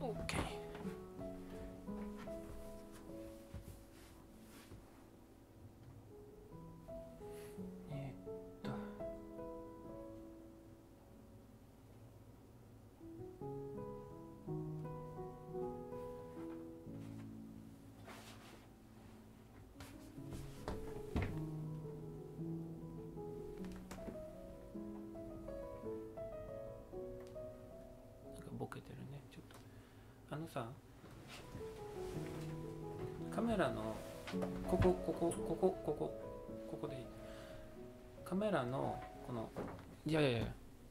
OK。ボケてるね。ちょっとあのさ、カメラのここでいい。カメラのこの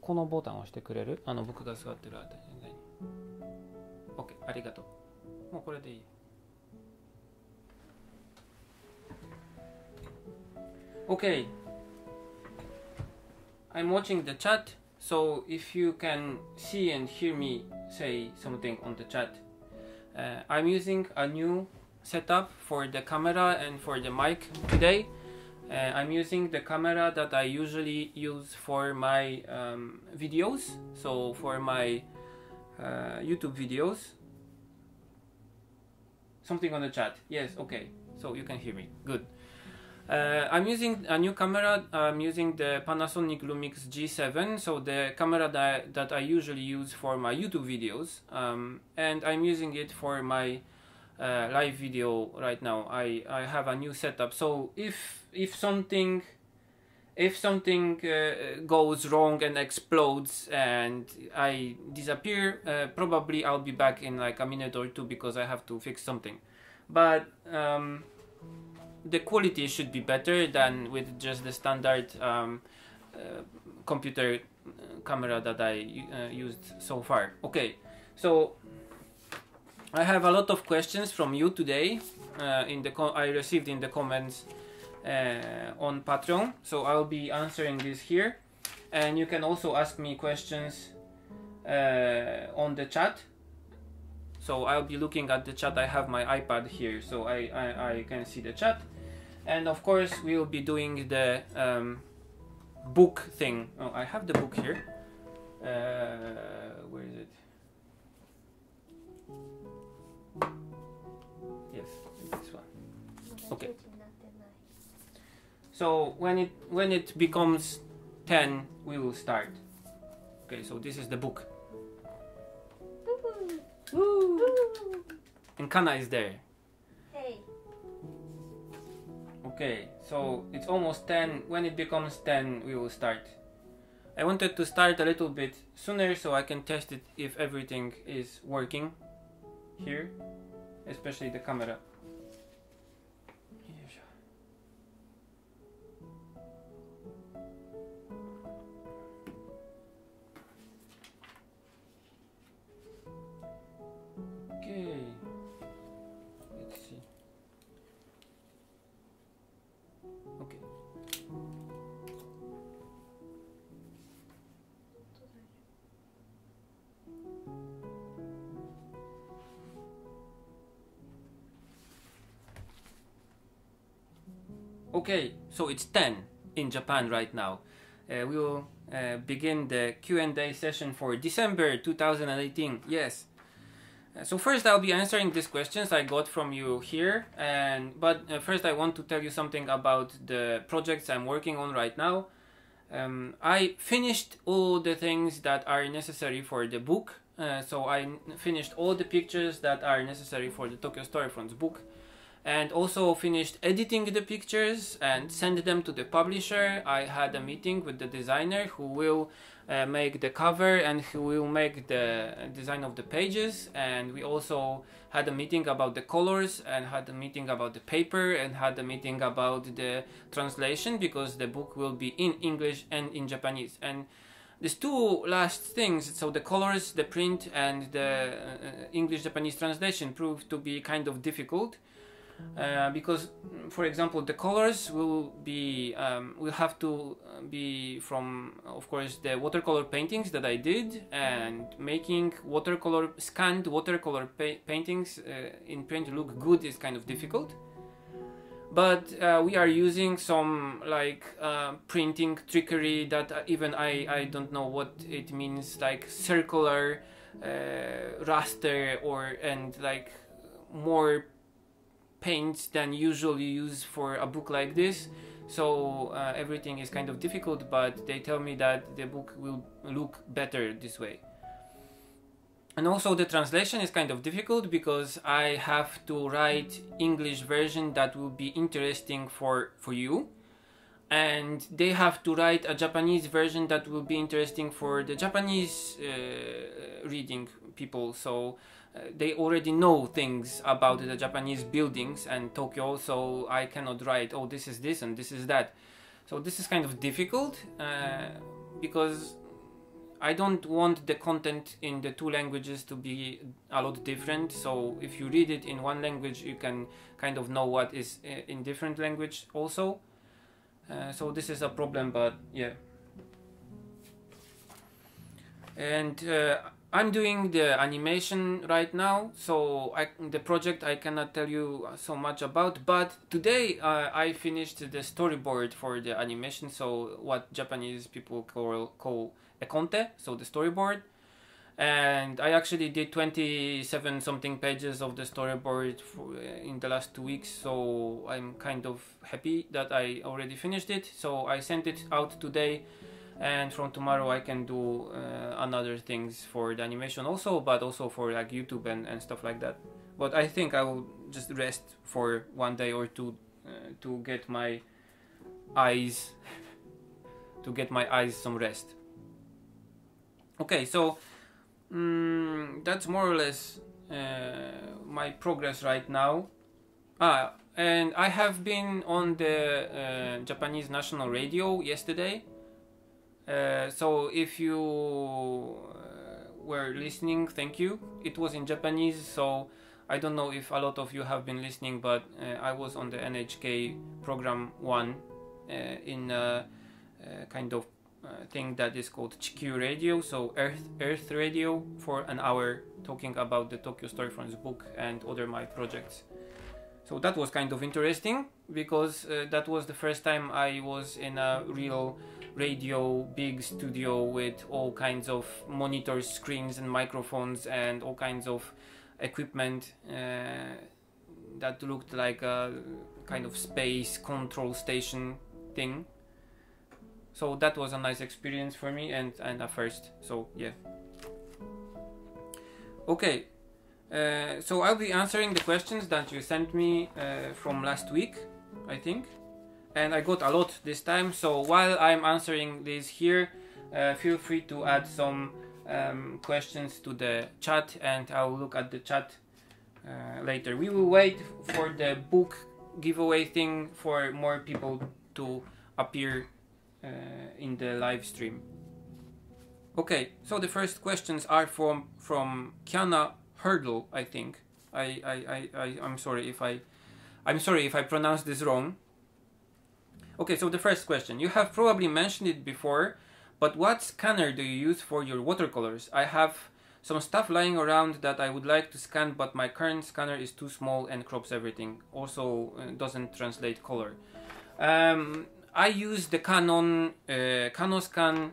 このボタンを押してくれる？僕が座ってるあたりに。OK、ありがとう。もうこれでいい。OK、I'm watching the chat, so if you can see and hear me say something on the chat. I'm using a new setup for the camera and for the mic today. I'm using the camera that I usually use for my videos, so for my YouTube videos. Something on the chat. Yes, okay, so you can hear me. Good. I'm using a new camera. I'm using the Panasonic Lumix G7, so the camera that I usually use for my YouTube videos, and I'm using it for my live video right now. I have a new setup, so if something goes wrong and explodes and I disappear, probably I'll be back in like a minute or two because I have to fix something. But the quality should be better than with just the standard computer camera that I used so far. Okay, so I have a lot of questions from you today. I received in the comments on Patreon, so I'll be answering this here, and you can also ask me questions on the chat. So I'll be looking at the chat. I have my iPad here, so I can see the chat. And of course we'll be doing the book thing. Oh, I have the book here. Where is it? Yes, this one. Okay. So when it becomes 10, we will start. Okay, so this is the book. Woo! And Kana is there. Hey. Okay, so it's almost 10. When it becomes 10, we will start. I wanted to start a little bit sooner so I can test it if everything is working here, especially the camera. Okay, let's see. Okay. Okay, so it's 10 in Japan right now. We will begin the Q&A session for December 2018. Yes. So first I'll be answering these questions I got from you here, but first I want to tell you something about the projects I'm working on right now. I finished all the things that are necessary for the book, so I finished all the pictures that are necessary for the Tokyo Storyfronts book, and also finished editing the pictures and sent them to the publisher. I had a meeting with the designer who will make the cover and who will make the design of the pages, and we also had a meeting about the colors and had a meeting about the paper and had a meeting about the translation, because the book will be in English and in Japanese. And these two last things, so the colors, the print, and the English-Japanese translation, proved to be kind of difficult. Because, for example, the colors will have to be from, of course, the watercolor paintings that I did, and making scanned watercolor paintings in print look good is kind of difficult. But we are using some like printing trickery that even I don't know what it means, like circular raster and like more paints than usually used for a book like this. So everything is kind of difficult, but they tell me that the book will look better this way. And also the translation is kind of difficult because I have to write English version that will be interesting for you, and they have to write a Japanese version that will be interesting for the Japanese reading people. So they already know things about the Japanese buildings and Tokyo, so I cannot write, oh, this is this and this is that. So this is kind of difficult because I don't want the content in the two languages to be a lot different. So if you read it in one language, you can kind of know what is in different language also. So this is a problem, but yeah. And I'm doing the animation right now, so the project I cannot tell you so much about, but today I finished the storyboard for the animation, so what Japanese people call ekonte, so the storyboard. And I actually did 27 something pages of the storyboard in the last 2 weeks, so I'm kind of happy that I already finished it. So I sent it out today, and from tomorrow I can do another things for the animation also, but also for like YouTube and stuff like that. But I think I will just rest for 1 day or two to get my eyes some rest. Okay, so that's more or less my progress right now. And I have been on the Japanese national radio yesterday. So if you were listening, thank you. It was in Japanese, so I don't know if a lot of you have been listening, but I was on the NHK program 1 in a kind of thing that is called Chikyu Radio, so Earth Radio, for an hour, talking about the Tokyo Storyfront's book and other my projects. So that was kind of interesting because that was the first time I was in a real radio big studio with all kinds of monitors, screens and microphones and all kinds of equipment that looked like a kind of space control station thing. So that was a nice experience for me and a first. So yeah. Okay, so I'll be answering the questions that you sent me from last week, I think. And I got a lot this time, so while I'm answering these here, feel free to add some questions to the chat, and I'll look at the chat later. We will wait for the book giveaway thing for more people to appear in the live stream. Okay, so the first questions are from Kiana Hurdle, I think. I'm sorry if I pronounced this wrong. Okay, so the first question. You have probably mentioned it before, but what scanner do you use for your watercolors? I have some stuff lying around that I would like to scan, but my current scanner is too small and crops everything. Also doesn't translate color. I use the Canon CanoScan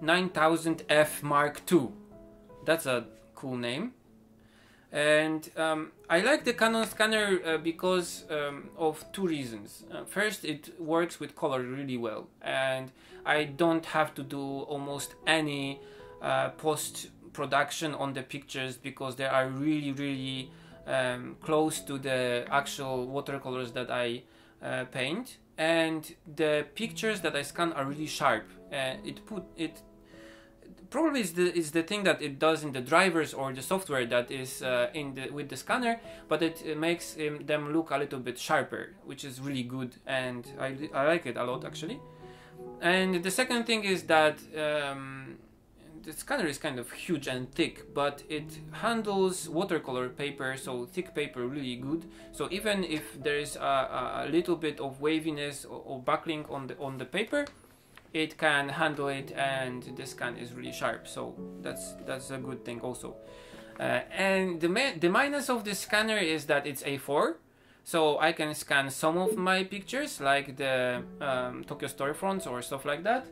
9000F Mark II. That's a cool name. And I like the Canon scanner because of two reasons. First, it works with color really well, and I don't have to do almost any post-production on the pictures because they are really close to the actual watercolors that I paint. And the pictures that I scan are really sharp. Probably is the thing that it does in the drivers or the software that is with the scanner, but it makes them look a little bit sharper, which is really good, and I like it a lot actually. And the second thing is that the scanner is kind of huge and thick, but it handles watercolor paper, so thick paper, really good. So even if there is a little bit of waviness or buckling on the paper, it can handle it, and the scan is really sharp. So that's a good thing also. And the minus of the scanner is that it's A4. So I can scan some of my pictures, like the Tokyo storefronts or stuff like that,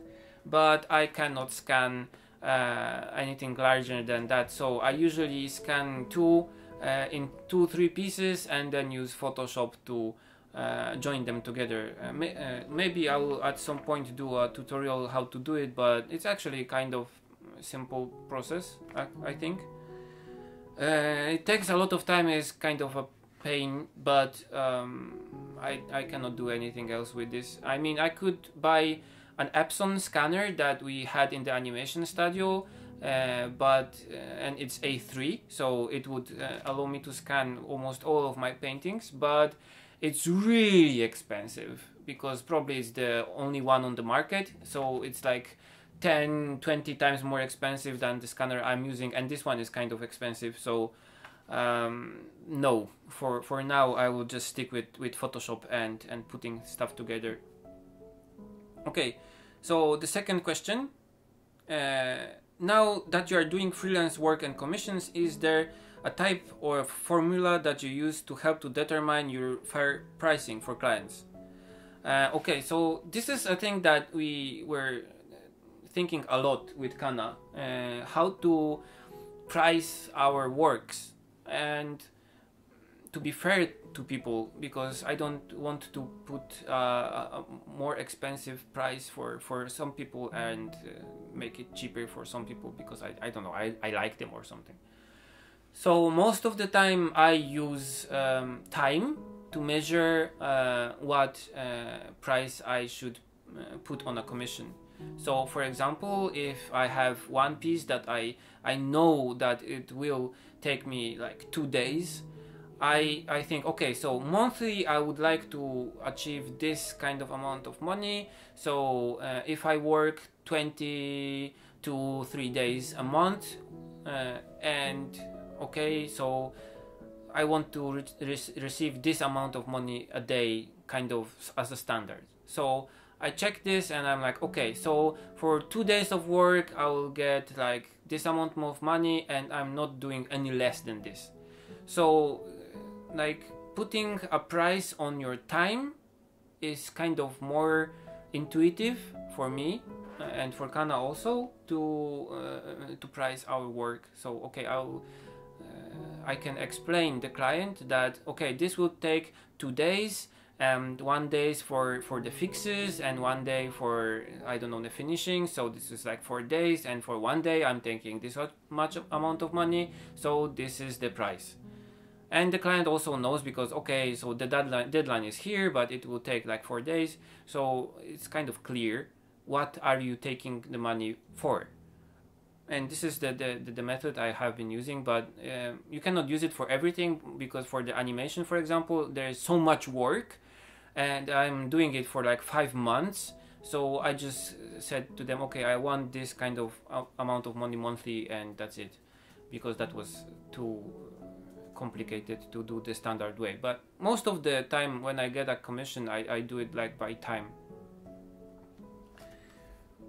but I cannot scan anything larger than that. So I usually scan in 2-3 pieces and then use Photoshop to join them together. Maybe I will at some point do a tutorial how to do it, but it's actually kind of a simple process, I think. It takes a lot of time, is kind of a pain, but I cannot do anything else with this. I mean, I could buy an Epson scanner that we had in the animation studio, and it's A3, so it would allow me to scan almost all of my paintings, but it's really expensive because probably it's the only one on the market, so it's like 10-20 times more expensive than the scanner I'm using, and this one is kind of expensive. So no, for now I will just stick with Photoshop and putting stuff together. Okay, so the second question, now that you are doing freelance work and commissions, is there a type or formula that you use to help to determine your fair pricing for clients? Okay, so this is a thing that we were thinking a lot with Kana, how to price our works and to be fair to people, because I don't want to put a more expensive price for some people and make it cheaper for some people, because I don't know, I like them or something. So most of the time I use time to measure what price I should put on a commission. So for example, if I have one piece that I know that it will take me like 2 days, I think, okay, so monthly I would like to achieve this kind of amount of money. So if I work 20 to 3 days a month, and okay, so I want to receive this amount of money a day, kind of as a standard. So I check this and I'm like, okay, so for 2 days of work I will get like this amount of money, and I'm not doing any less than this. So like putting a price on your time is kind of more intuitive for me and for Kana also to price our work. So okay, I can explain the client that okay, this will take 2 days, and 1 day for the fixes and 1 day for, I don't know, the finishing. So this is like 4 days, and for 1 day I'm taking this much amount of money, so this is the price. And the client also knows, because okay, so the deadline is here, but it will take like 4 days, so it's kind of clear what are you taking the money for. And this is the method I have been using, but you cannot use it for everything, because for the animation, for example, there is so much work and I'm doing it for like 5 months. So I just said to them, okay, I want this kind of amount of money monthly, and that's it, because that was too complicated to do the standard way. But most of the time when I get a commission, I do it like by time.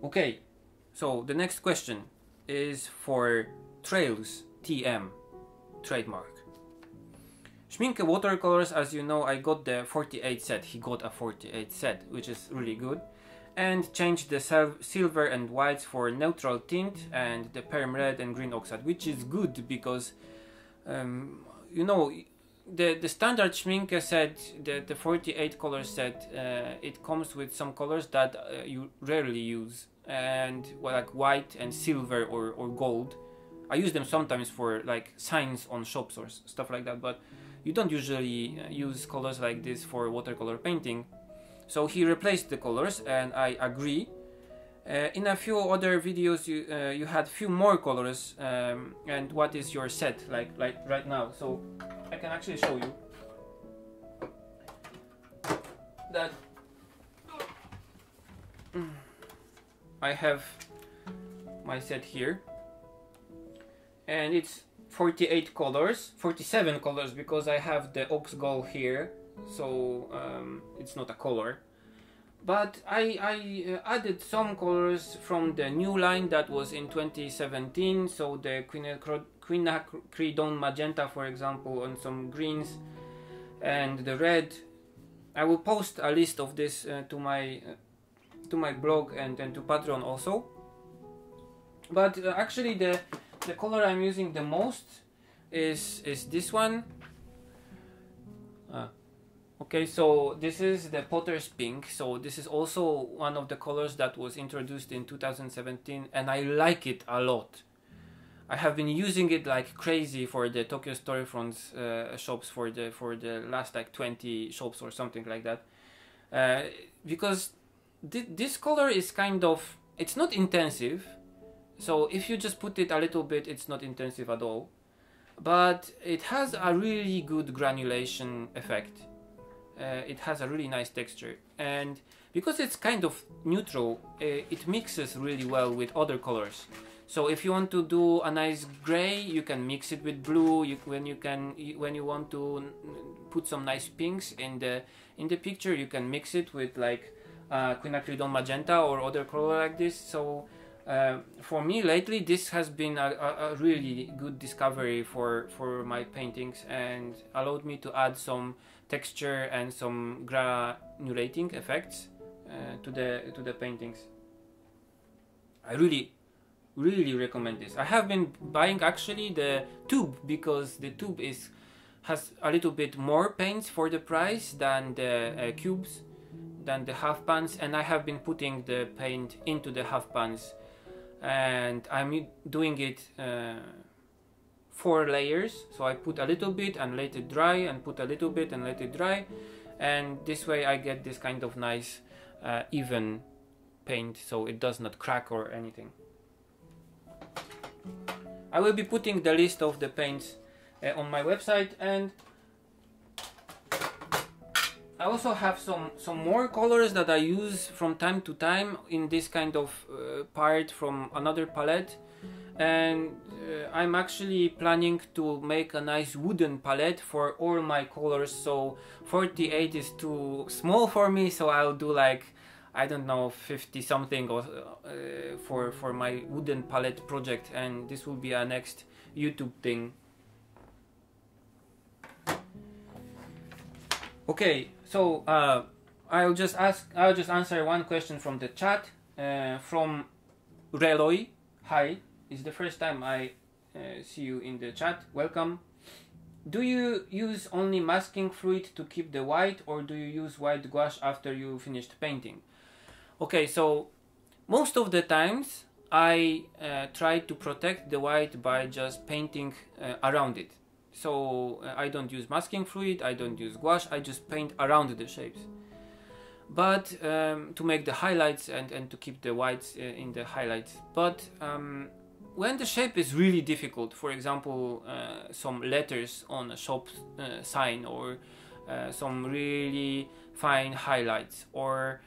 Okay, so the next question is for Trails TM, trademark. Schminke watercolors, as you know, I got the 48 set. He got a 48 set, which is really good. And changed the silver and whites for neutral tint and the perm red and green oxide, which is good because you know, the standard Schminke set, the 48 color set, it comes with some colors that you rarely use, and well, like white and silver or gold. I use them sometimes for like signs on shops or stuff like that, but you don't usually use colors like this for watercolor painting. So he replaced the colors, and I agree. In a few other videos you had few more colors, and what is your set like right now? So I can actually show you that I have my set here, and it's 48 colors, 47 colors, because I have the ox gall here, so it's not a color. But I added some colors from the new line that was in 2017, so the quinacridone magenta, for example, and some greens, and the red. I will post a list of this to my blog and to Patreon also. But actually the color I'm using the most is this one. Okay, so this is the Potter's Pink. So this is also one of the colors that was introduced in 2017, and I like it a lot. I have been using it like crazy for the Tokyo Storyfront's shops for the last like 20 shops or something like that. Because this color is kind of, it's not intensive. So if you just put it a little bit, it's not intensive at all. But it has a really good granulation effect. It has a really nice texture, and because it's kind of neutral, it mixes really well with other colors. So if you want to do a nice gray, you can mix it with blue. When you want to put some nice pinks in the picture, you can mix it with like quinacridone magenta or other color like this. So for me lately, this has been a really good discovery for my paintings, and allowed me to add some texture and some granulating effects to the paintings. I really recommend this. I have been buying actually the tube, because the tube has a little bit more paints for the price than the cubes, than the half pans, and I have been putting the paint into the half pans, and I'm doing it 4 layers. So I put a little bit and let it dry, and put a little bit and let it dry, and this way I get this kind of nice even paint, so it does not crack or anything. I will be putting the list of the paints on my website, and I also have some more colors that I use from time to time in this kind of part from another palette. And I'm actually planning to make a nice wooden palette for all my colors. So 48 is too small for me, so I'll do like, I don't know, 50 something or, for my wooden palette project, and this will be a next YouTube thing. Okay, so I'll just answer one question from the chat from Reloy. Hi. It's the first time I see you in the chat. Welcome. Do you use only masking fluid to keep the white, or do you use white gouache after you finished painting? Okay, so most of the times I try to protect the white by just painting around it. So I don't use masking fluid, I don't use gouache, I just paint around the shapes. But to make the highlights and to keep the whites in the highlights. But when the shape is really difficult, for example, some letters on a shop sign, or some really fine highlights, or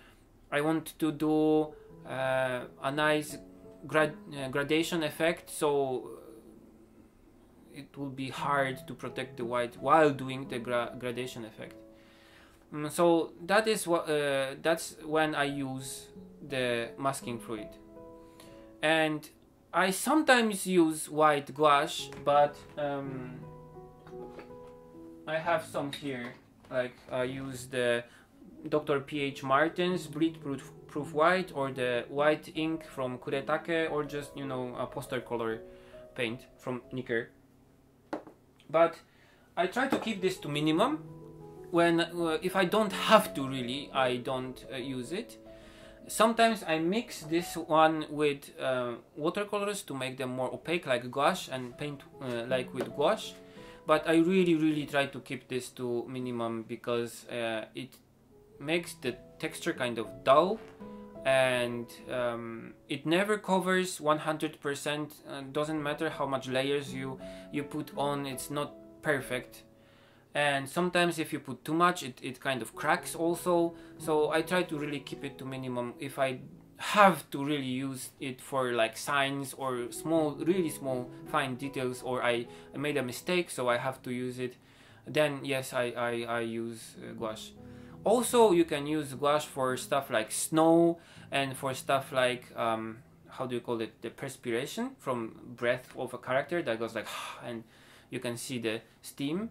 I want to do a nice gradation effect, so it will be hard to protect the white while doing the gradation effect. So that is what that's when I use the masking fluid. And I sometimes use white gouache, but I have some here. Like I use the Dr. P.H. Martin's bleed proof white, or the white ink from Kuretake, or just, you know, a poster color paint from Nicker. But I try to keep this to minimum. When if I don't have to, really, I don't use it. Sometimes I mix this one with watercolors to make them more opaque, like gouache, and paint like with gouache. But I really try to keep this to minimum, because it makes the texture kind of dull, and it never covers 100%. Doesn't matter how much layers you put on, it's not perfect. And sometimes if you put too much, it kind of cracks also. So I try to really keep it to minimum. If have to really use it for like signs or small, really small fine details, or I made a mistake so I have to use it, then yes, I use gouache. Also, you can use gouache for stuff like snow, and for stuff like how do you call it, the perspiration from breath of a character that goes like and you can see the steam.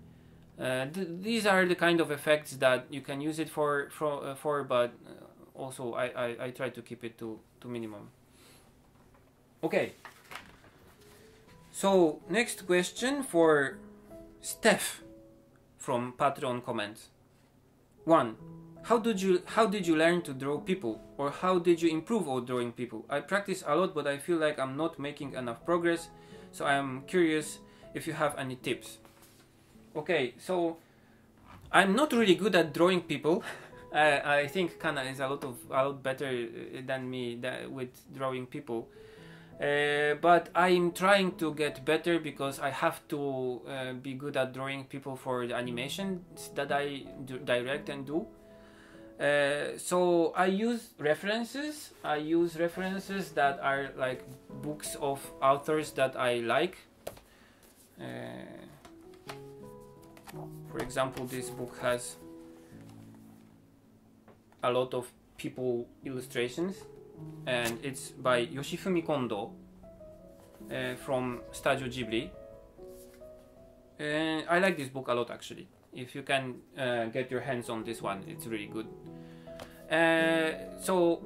These are the kind of effects that you can use it for, but also I try to keep it to minimum. Okay, so next question for Steph from Patreon comments. 1. How did you learn to draw people, or how did you improve on drawing people? I practice a lot, but I feel like I'm not making enough progress, so I am curious if you have any tips. Okay, so I'm not really good at drawing people. I think Kana is a lot better than me with drawing people. But I'm trying to get better because I have to be good at drawing people for the animations that I direct and do. So I use references. I use references that are like books of authors that I like. For example, this book has a lot of people illustrations, and it's by Yoshifumi Kondo from Studio Ghibli. I like this book a lot, actually. If you can get your hands on this one, it's really good. So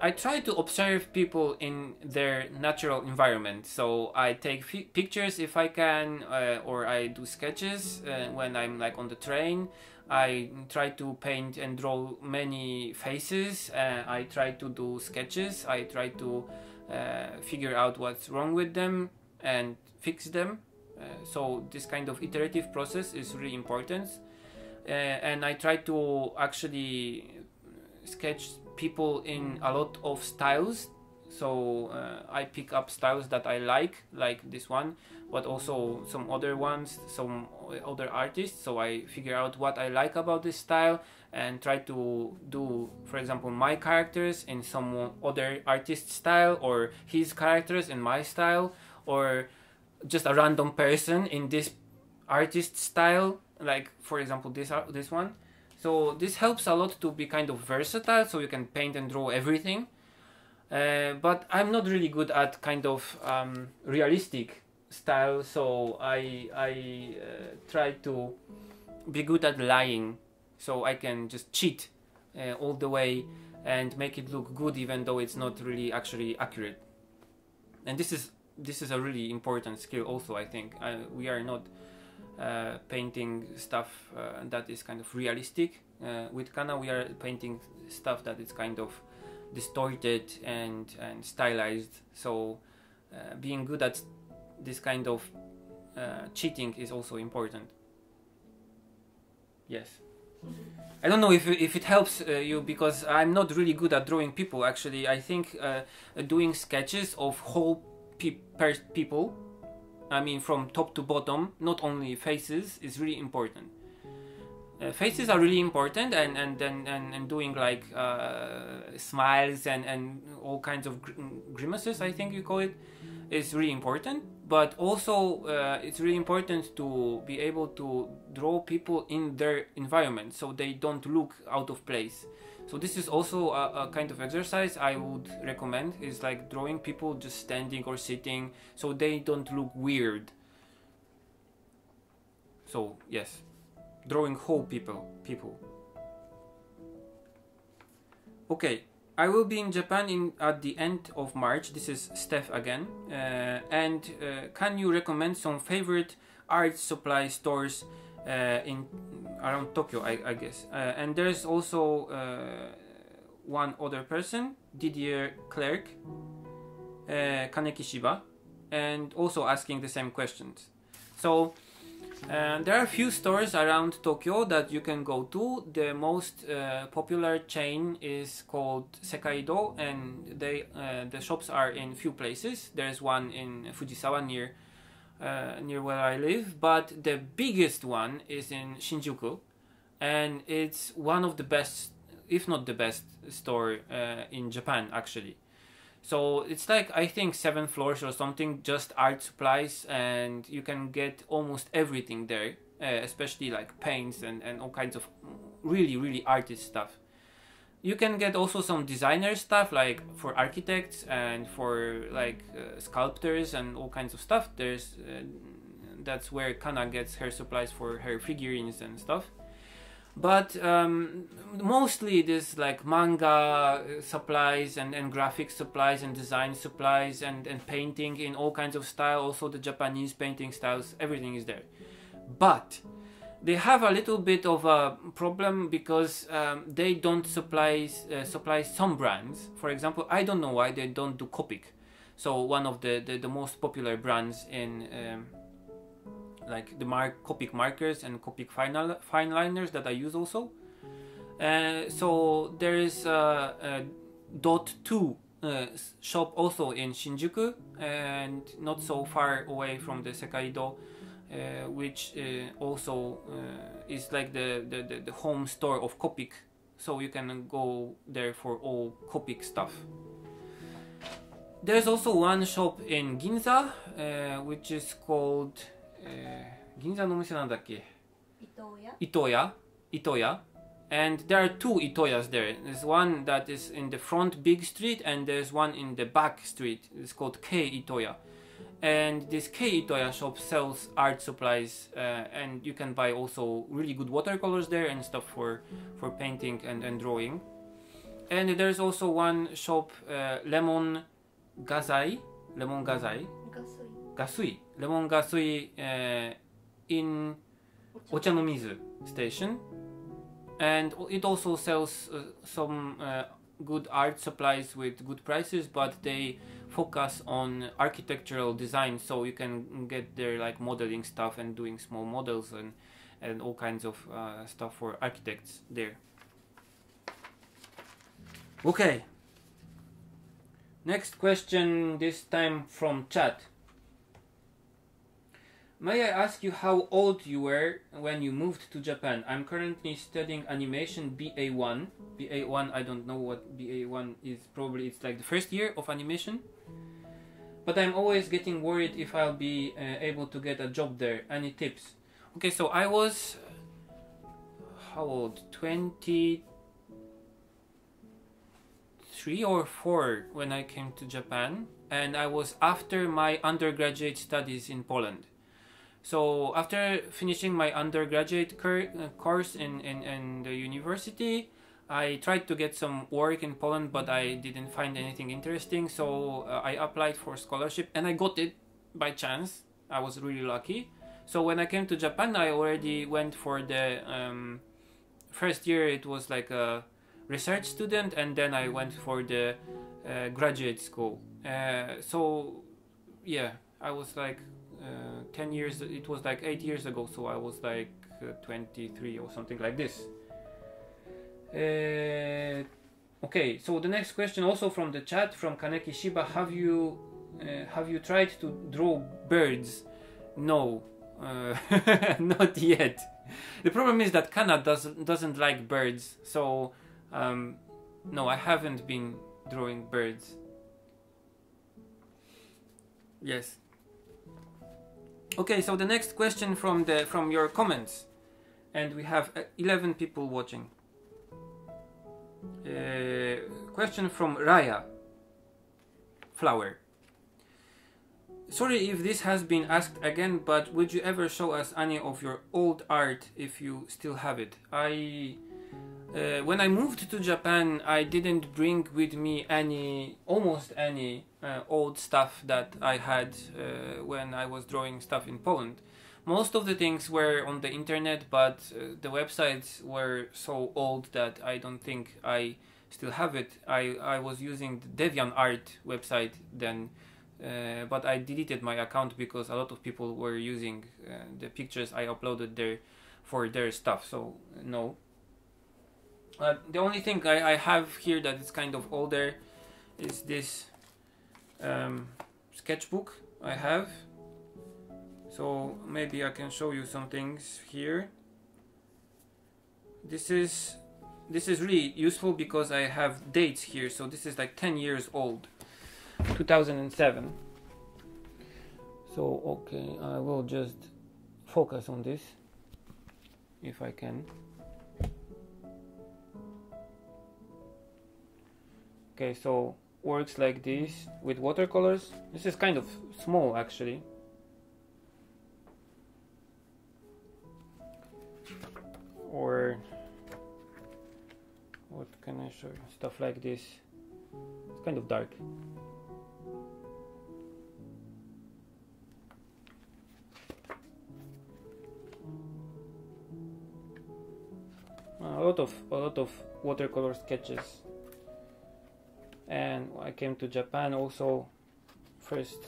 I try to observe people in their natural environment. So I take pictures if I can, or I do sketches when I'm like on the train. I try to paint and draw many faces. I try to do sketches. I try to figure out what's wrong with them and fix them. So this kind of iterative process is really important. And I try to actually sketch people in a lot of styles. So I pick up styles that I like this one, but also some other ones, some other artists. So I figure out what I like about this style and try to do, for example, my characters in some other artist style, or his characters in my style, or just a random person in this artist style, like for example this one. So this helps a lot to be kind of versatile, so you can paint and draw everything. But I'm not really good at kind of realistic style, so I try to be good at lying, so I can just cheat all the way and make it look good even though it's not really actually accurate. And this is a really important skill also, I think. We are not painting stuff that is kind of realistic. With Kana we are painting stuff that is kind of distorted and stylized, so being good at this kind of cheating is also important. Yes. I don't know if it helps you, because I'm not really good at drawing people, actually. I think doing sketches of whole people, I mean from top to bottom, not only faces, is really important. Faces are really important, and doing like smiles and all kinds of grimaces, I think you call it, is really important. But also it's really important to be able to draw people in their environment so they don't look out of place. So this is also a kind of exercise I would recommend, is like drawing people just standing or sitting so they don't look weird. So yes, drawing whole people. Okay, I will be in Japan at the end of March. This is Steph again. And can you recommend some favorite art supply stores in around Tokyo, I guess? And there's also one other person, Didier Clerc, Kaneki Shiba, and also asking the same questions. So there are a few stores around Tokyo that you can go to. The most popular chain is called Sekaido, and the shops are in few places. There's one in Fujisawa near where I live, but the biggest one is in Shinjuku, and it's one of the best. if not the best store in Japan actually. So it's like, I think 7 floors or something, just art supplies, and you can get almost everything there, especially like paints and all kinds of really artist stuff. You can get also some designer stuff, like for architects and for like sculptors and all kinds of stuff. There's that's where Kana gets her supplies for her figurines and stuff. But mostly this like manga supplies and graphic supplies and design supplies and painting in all kinds of style, also the Japanese painting styles, everything is there. But they have a little bit of a problem because they don't supply some brands. For example, I don't know why they don't do Copic. So one of the most popular brands in like the Copic markers and Copic fine liners that I use also. So there is a Dot 2 shop also in Shinjuku, and not so far away from the Sekaido, which also is like the home store of Copic. So you can go there for all Copic stuff. There's also one shop in Ginza, which is called 銀座のお店なんだっけ? Itoya. And there are 2 Itoyas there. There's one that is in the front big street, and there's one in the back street. It's called K Itoya. And this K Itoya shop sells art supplies, and you can buy also really good watercolors there and stuff for painting and drawing. And there's also one shop, Lemon Gasui, in Ochanomizu station, and it also sells some good art supplies with good prices, but they focus on architectural design, so you can get their like modeling stuff and doing small models and all kinds of stuff for architects there. Okay, next question, this time from chat. May I ask you how old you were when you moved to Japan? I'm currently studying animation BA1. BA1, I don't know what BA1 is. Probably it's like the first year of animation. But I'm always getting worried if I'll be able to get a job there. Any tips? Okay, so I was... how old? 23 or 4 when I came to Japan. And I was after my undergraduate studies in Poland. So after finishing my undergraduate course in the university, I tried to get some work in Poland, but I didn't find anything interesting. So I applied for scholarship and I got it by chance. I was really lucky. So when I came to Japan, I already went for the first year. It was like a research student, and then I went for the graduate school. So yeah, I was like 10 years, it was like 8 years ago, so I was like 23 or something like this. Okay, so the next question also from the chat from Kaneki Shiba. Have you tried to draw birds? No, not yet. The problem is that Kana doesn't like birds, so no, I haven't been drawing birds. Yes. Okay, so the next question from your comments, and we have 11 people watching. Question from Raya Flower. Sorry if this has been asked again, but would you ever show us any of your old art if you still have it? When I moved to Japan, I didn't bring with me almost any old stuff that I had when I was drawing stuff in Poland. Most of the things were on the internet, but the websites were so old that I don't think I still have it. I was using the DeviantArt website then, but I deleted my account because a lot of people were using the pictures I uploaded there for their stuff, so no. The only thing I have here that is kind of older is this sketchbook I have. So maybe I can show you some things here. This is this is really useful because I have dates here. So this is like 10 years old, 2007. So okay, I will just focus on this if I can. Okay, so works like this with watercolors. This is kind of small actually. Or what can I show you? Stuff like this. It's kind of dark. A lot of watercolor sketches. And I came to Japan also, first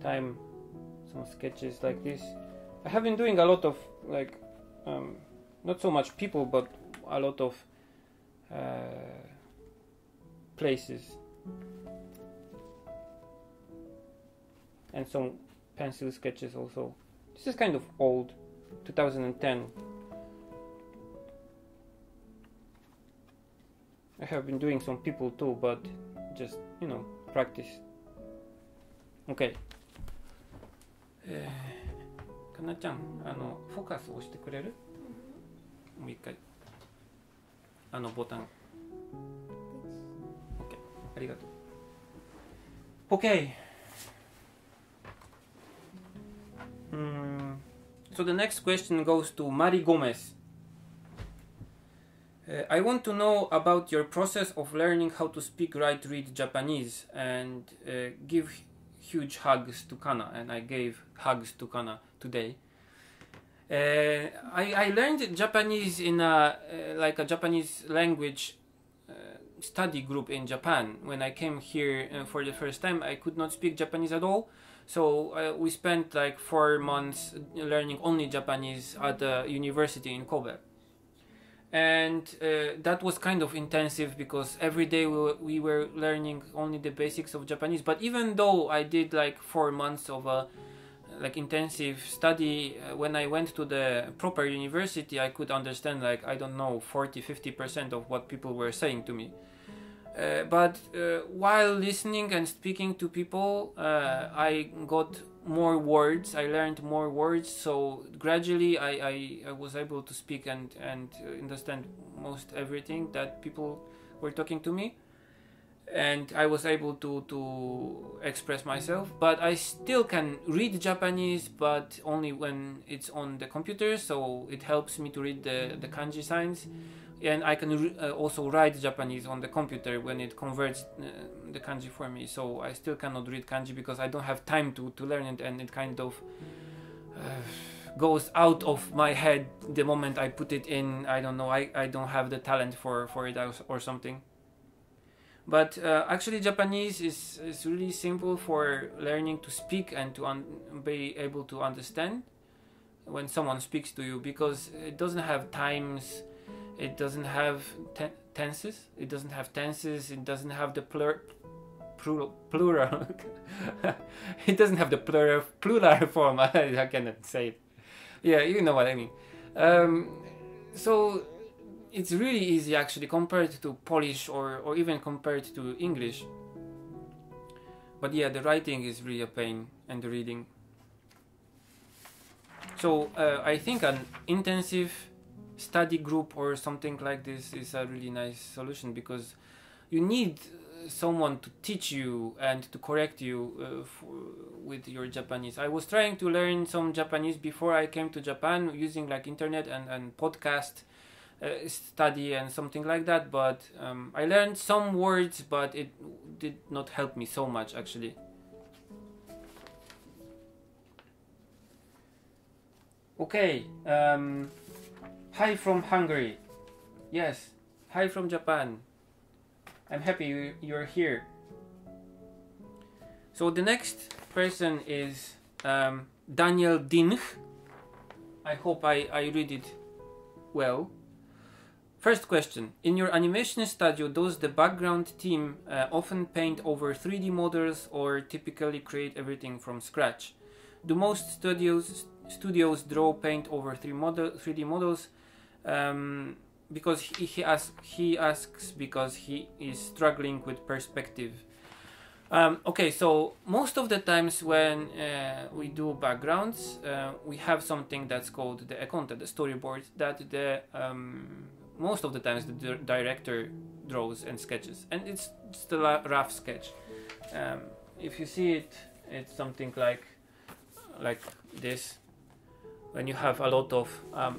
time, some sketches like this. I have been doing a lot of like not so much people, but a lot of places, and some pencil sketches also. This is kind of old, 2010. I have been doing some people too, but just, you know, practice. Okay. かなちゃん、フォーカスを押してくれる？もう一回。ボタン。OK。ありがとう。OK. So the next question goes to Mari Gomez. I want to know about your process of learning how to speak, write, read Japanese, and give huge hugs to Kana. And I gave hugs to Kana today. I learned Japanese in a Japanese language study group in Japan. When I came here for the first time, I could not speak Japanese at all. So we spent like 4 months learning only Japanese at the university in Kobe. And that was kind of intensive because every day we were learning only the basics of Japanese. But even though I did like 4 months of like intensive study, when I went to the proper university, I could understand like, I don't know, 40-50% of what people were saying to me. But while listening and speaking to people, I got more words. I learned more words. So gradually, I was able to speak and understand most everything that people were talking to me, and I was able to express myself. But I still can read Japanese, but only when it's on the computer. So it helps me to read the kanji signs. And I can also write Japanese on the computer when it converts the kanji for me. So I still cannot read kanji because I don't have time to learn it, and it kind of goes out of my head the moment I put it in. I don't know, I don't have the talent for it or something. But actually Japanese is really simple for learning to speak and to be able to understand when someone speaks to you, because it doesn't have times. It doesn't have tenses. It doesn't have tenses. It doesn't have the plural. It doesn't have the plural form. I cannot say it. Yeah, you know what I mean. So it's really easy actually compared to Polish or even compared to English. But yeah, the writing is really a pain, and the reading. So I think an intensive study group or something like this is a really nice solution, because you need someone to teach you and to correct you with your Japanese. I was trying to learn some Japanese before I came to Japan using like internet and podcast study and something like that, but I learned some words, but it did not help me so much actually. Okay, hi from Hungary. Yes, hi from Japan. I'm happy you're here. So the next person is Daniel Dinch. I hope I read it well. First question. In your animation studio, does the background team often paint over 3D models or typically create everything from scratch? Do most studios draw paint over 3D models? because he asks because he is struggling with perspective. Okay, so most of the times when we do backgrounds, we have something that's called the content, the storyboard, that the most of the times the director draws and sketches, and it's just a rough sketch. If you see it, it's something like this, when you have a lot of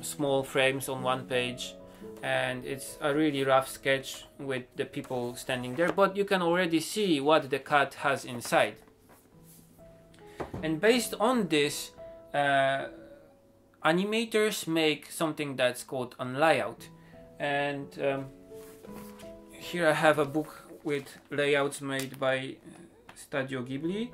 small frames on one page, and it's a really rough sketch with the people standing there, but you can already see what the cat has inside. And based on this, animators make something that's called a layout. And here I have a book with layouts made by Studio Ghibli,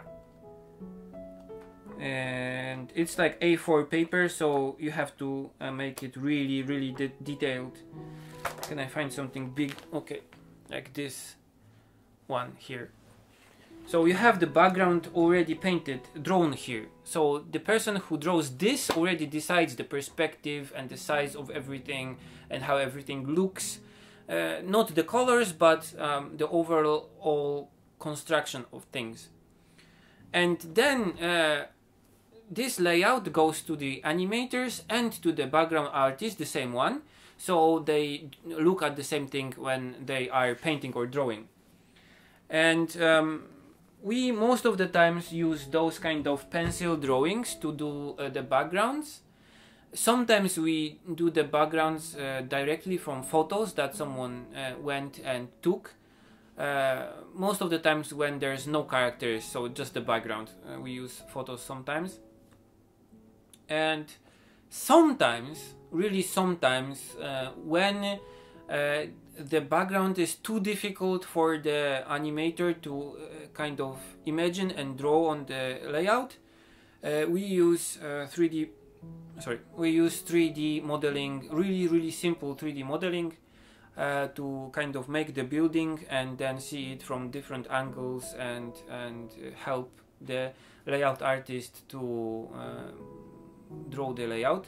and it's like A4 paper, so you have to make it really detailed. Can I find something big? Okay, like this one here. So you have the background already painted, drawn here. So the person who draws this already decides the perspective and the size of everything and how everything looks. Not the colors, but the overall construction of things. And then this layout goes to the animators and to the background artist, the same one, so they look at the same thing when they are painting or drawing. And we most of the times use those kind of pencil drawings to do the backgrounds. Sometimes we do the backgrounds directly from photos that someone went and took. Most of the times when there's no characters, so just the background, we use photos sometimes. And sometimes, really sometimes, when the background is too difficult for the animator to kind of imagine and draw on the layout, we use 3D modeling, really simple 3D modeling, to kind of make the building and then see it from different angles and help the layout artist to draw the layout.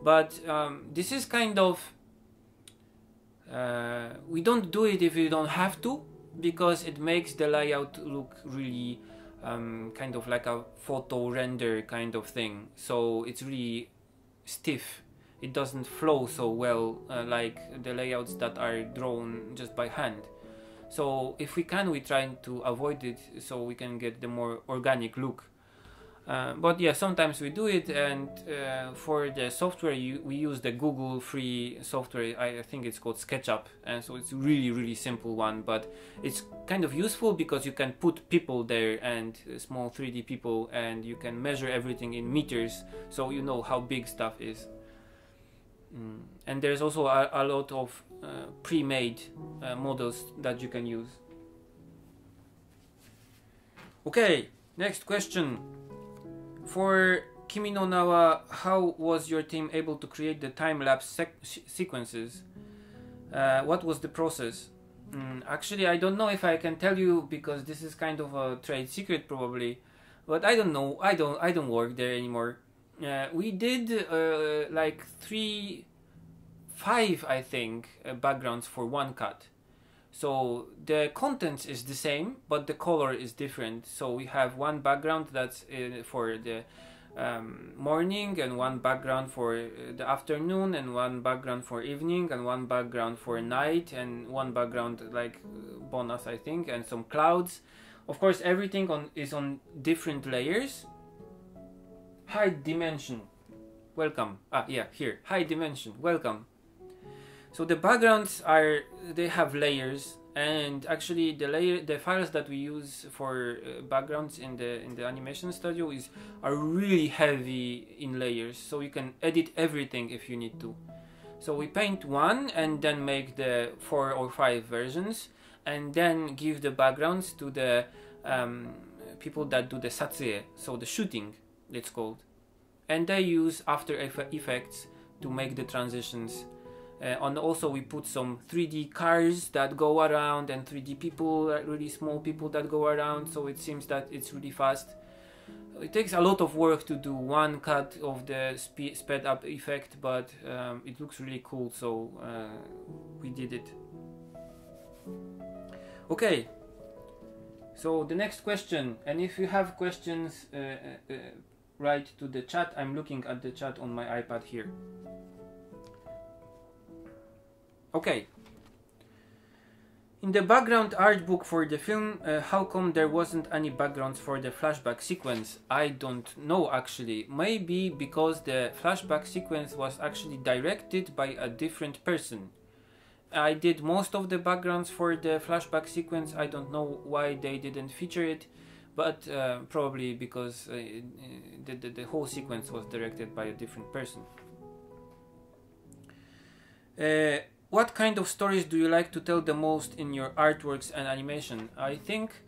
But this is kind of we don't do it if we don't have to, because it makes the layout look really kind of like a photo render kind of thing, so it's really stiff. It doesn't flow so well like the layouts that are drawn just by hand. So if we can, we try to avoid it so we can get the more organic look. But yeah, sometimes we do it, and for the software we use the Google free software. I think it's called SketchUp, and so it's really simple one, but it's kind of useful because you can put people there and small 3D people, and you can measure everything in meters, so you know how big stuff is. And there's also a lot of pre-made models that you can use. Okay, next question. For Kimi no Na wa, how was your team able to create the time-lapse sequences? What was the process? Actually, I don't know if I can tell you, because this is kind of a trade secret probably. But I don't know. I don't work there anymore. We did like 5 I think backgrounds for one cut. So the content is the same, but the color is different. So we have one background that's for the morning, and one background for the afternoon, and one background for evening, and one background for night, and one background like bonus I think, and some clouds. Of course, everything is on different layers. High dimension, welcome. Yeah, here, high dimension, welcome. So the backgrounds they have layers, and actually the files that we use for backgrounds in the animation studio are really heavy in layers, so you can edit everything if you need to. So we paint one and then make the 4 or 5 versions, and then give the backgrounds to the people that do the satsuye, so the shooting it's called, and they use After Effects to make the transitions. And also we put some 3D cars that go around, and 3D people, really small people that go around, so it seems that it's really fast. It takes a lot of work to do one cut of the sped up effect, but it looks really cool, so we did it. Okay, so the next question, and if you have questions, write to the chat. I'm looking at the chat on my iPad here. Okay. In the background art book for the film, how come there wasn't any backgrounds for the flashback sequence? I don't know actually. Maybe because the flashback sequence was actually directed by a different person. I did most of the backgrounds for the flashback sequence. I don't know why they didn't feature it, but probably because the whole sequence was directed by a different person. What kind of stories do you like to tell the most in your artworks and animation? I think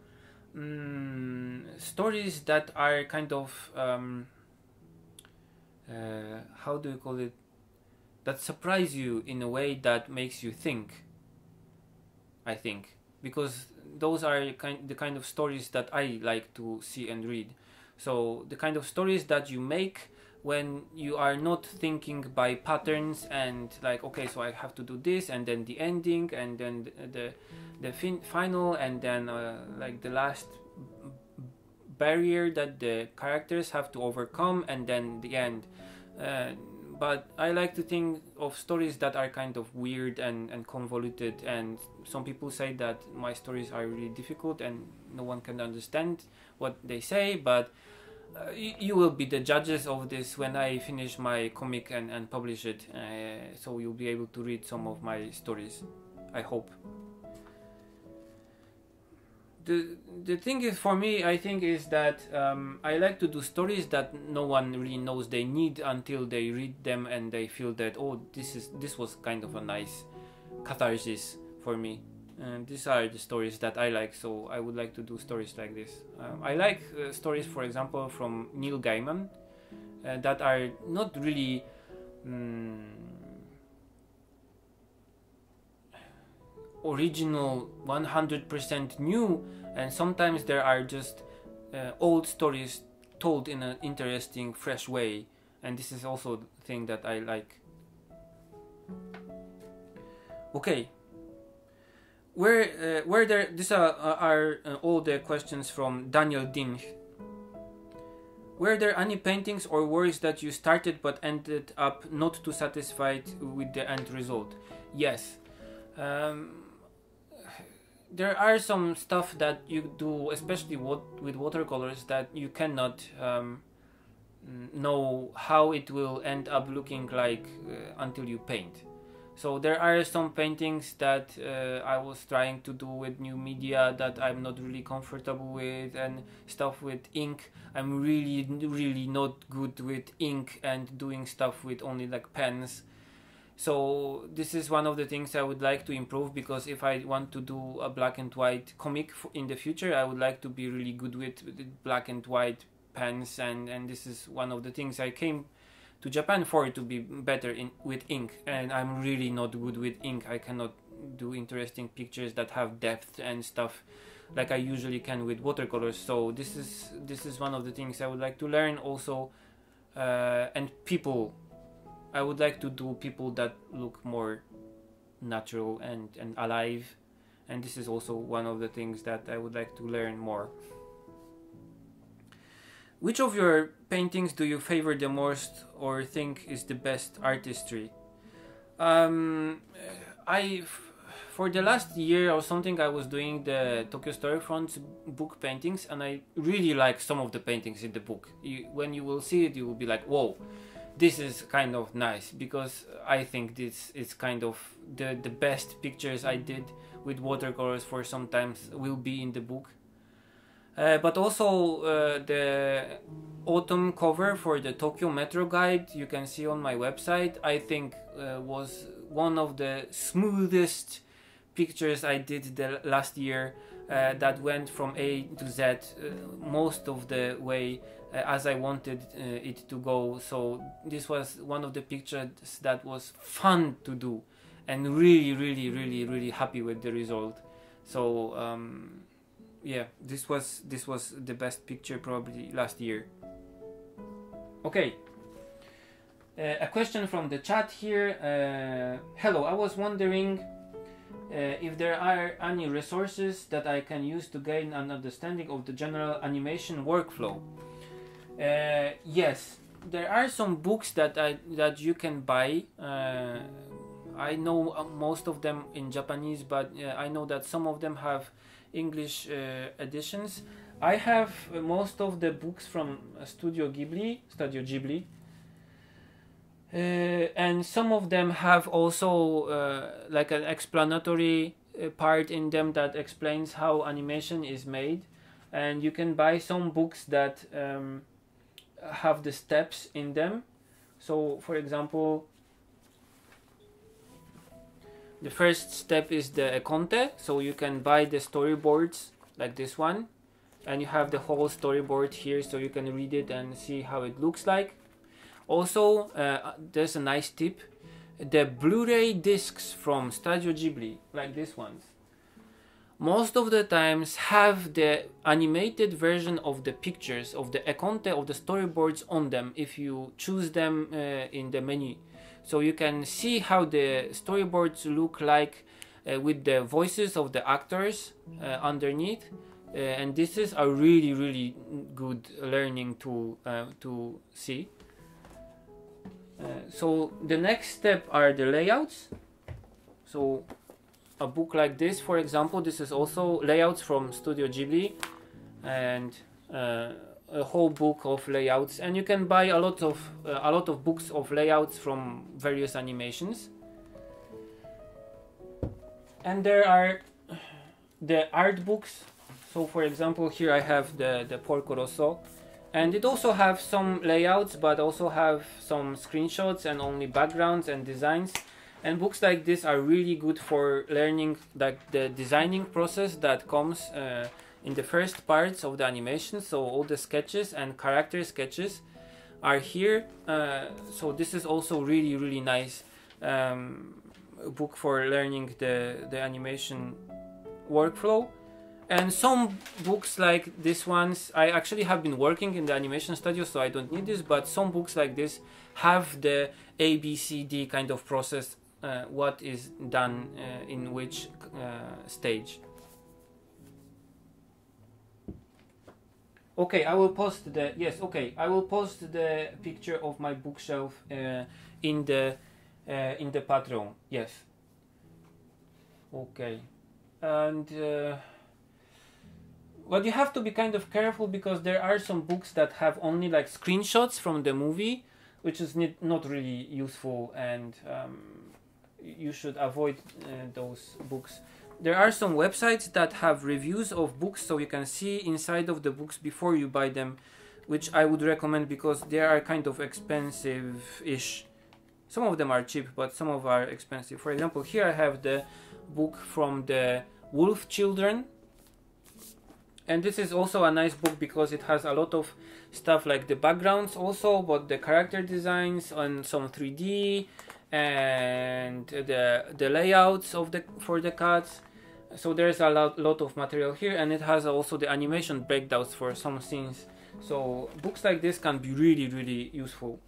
stories that are kind of how do you call it? That surprise you in a way that makes you think. I think because those are the kind of stories that I like to see and read. So the kind of stories that you make when you are not thinking by patterns and like, okay, so I have to do this, and then the ending, and then the final, and then like the last barrier that the characters have to overcome, and then the end. But I like to think of stories that are kind of weird and convoluted, and some people say that my stories are really difficult and no one can understand what they say, but you will be the judges of this when I finish my comic and publish it, so you'll be able to read some of my stories, I hope. The thing is, for me, I think, is that I like to do stories that no one really knows they need until they read them and they feel that, oh, this was kind of a nice catharsis for me. And these are the stories that I like, so I would like to do stories like this. I like stories, for example, from Neil Gaiman that are not really original, 100% new, and sometimes there are just old stories told in an interesting, fresh way, and this is also the thing that I like. Okay. Where there, these are all the questions from Daniel Dinch. Were there any paintings or works that you started but ended up not too satisfied with the end result? Yes. There are some stuff that you do, especially with watercolors, that you cannot know how it will end up looking like until you paint. So there are some paintings that I was trying to do with new media that I'm not really comfortable with, and stuff with ink. I'm really not good with ink and doing stuff with only like pens. So this is one of the things I would like to improve, because if I want to do a black and white comic in the future, I would like to be really good with black and white pens, and this is one of the things I came to Japan for, to be better with ink, and I'm really not good with ink. I cannot do interesting pictures that have depth and stuff like I usually can with watercolors. So this is one of the things I would like to learn also. And people, I would like to do people that look more natural and alive, and this is also one of the things that I would like to learn more. Which of your paintings do you favor the most or think is the best artistry? For the last year or something, I was doing the Tokyo Storyfront's book paintings, and I really like some of the paintings in the book. When you will see it, you will be like, whoa, this is kind of nice, because I think this is kind of the best pictures I did with watercolors for sometimes will be in the book. But also the autumn cover for the Tokyo Metro Guide, you can see on my website, I think was one of the smoothest pictures I did the last year, that went from A to Z most of the way as I wanted it to go. So this was one of the pictures that was fun to do, and really happy with the result. So yeah, this was the best picture probably last year. Okay. A question from the chat here. Hello, I was wondering if there are any resources that I can use to gain an understanding of the general animation workflow. Yes, there are some books that you can buy. I know most of them in Japanese, but I know that some of them have English editions. I have most of the books from Studio Ghibli. And some of them have also like an explanatory part in them that explains how animation is made, and you can buy some books that have the steps in them. So for example, the first step is the Econte, so you can buy the storyboards like this one, and you have the whole storyboard here, so you can read it and see how it looks like. Also, there's a nice tip. The Blu-ray discs from Studio Ghibli, like these ones, most of the times have the animated version of the pictures of the Econte of the storyboards on them if you choose them in the menu. So you can see how the storyboards look like with the voices of the actors underneath. And this is a really good learning tool to see. So the next step are the layouts. So a book like this, for example, this is also layouts from Studio Ghibli, and a whole book of layouts. And you can buy a lot of books of layouts from various animations. And there are the art books. So for example, here I have the Porco Rosso. And it also have some layouts, but also have some screenshots and only backgrounds and designs. And books like this are really good for learning like the designing process that comes in the first parts of the animation. So all the sketches and character sketches are here. So this is also really nice book for learning the animation workflow. And some books like this ones, I actually have been working in the animation studio, so I don't need this, but some books like this have the ABCD kind of process, what is done in which stage. Okay, I will post the picture of my bookshelf in the Patreon. Yes. Okay. And but you have to be kind of careful, because there are some books that have only like screenshots from the movie, which is not really useful, and you should avoid those books. There are some websites that have reviews of books, so you can see inside of the books before you buy them, which I would recommend because they are kind of expensive-ish. Some of them are cheap, but some of them are expensive. For example, here I have the book from the Wolf Children. And this is also a nice book because it has a lot of stuff like the backgrounds also, but the character designs and some 3D and the layouts of for the cats. So there's a lot of material here, and it has also the animation breakdowns for some scenes. So books like this can be really useful.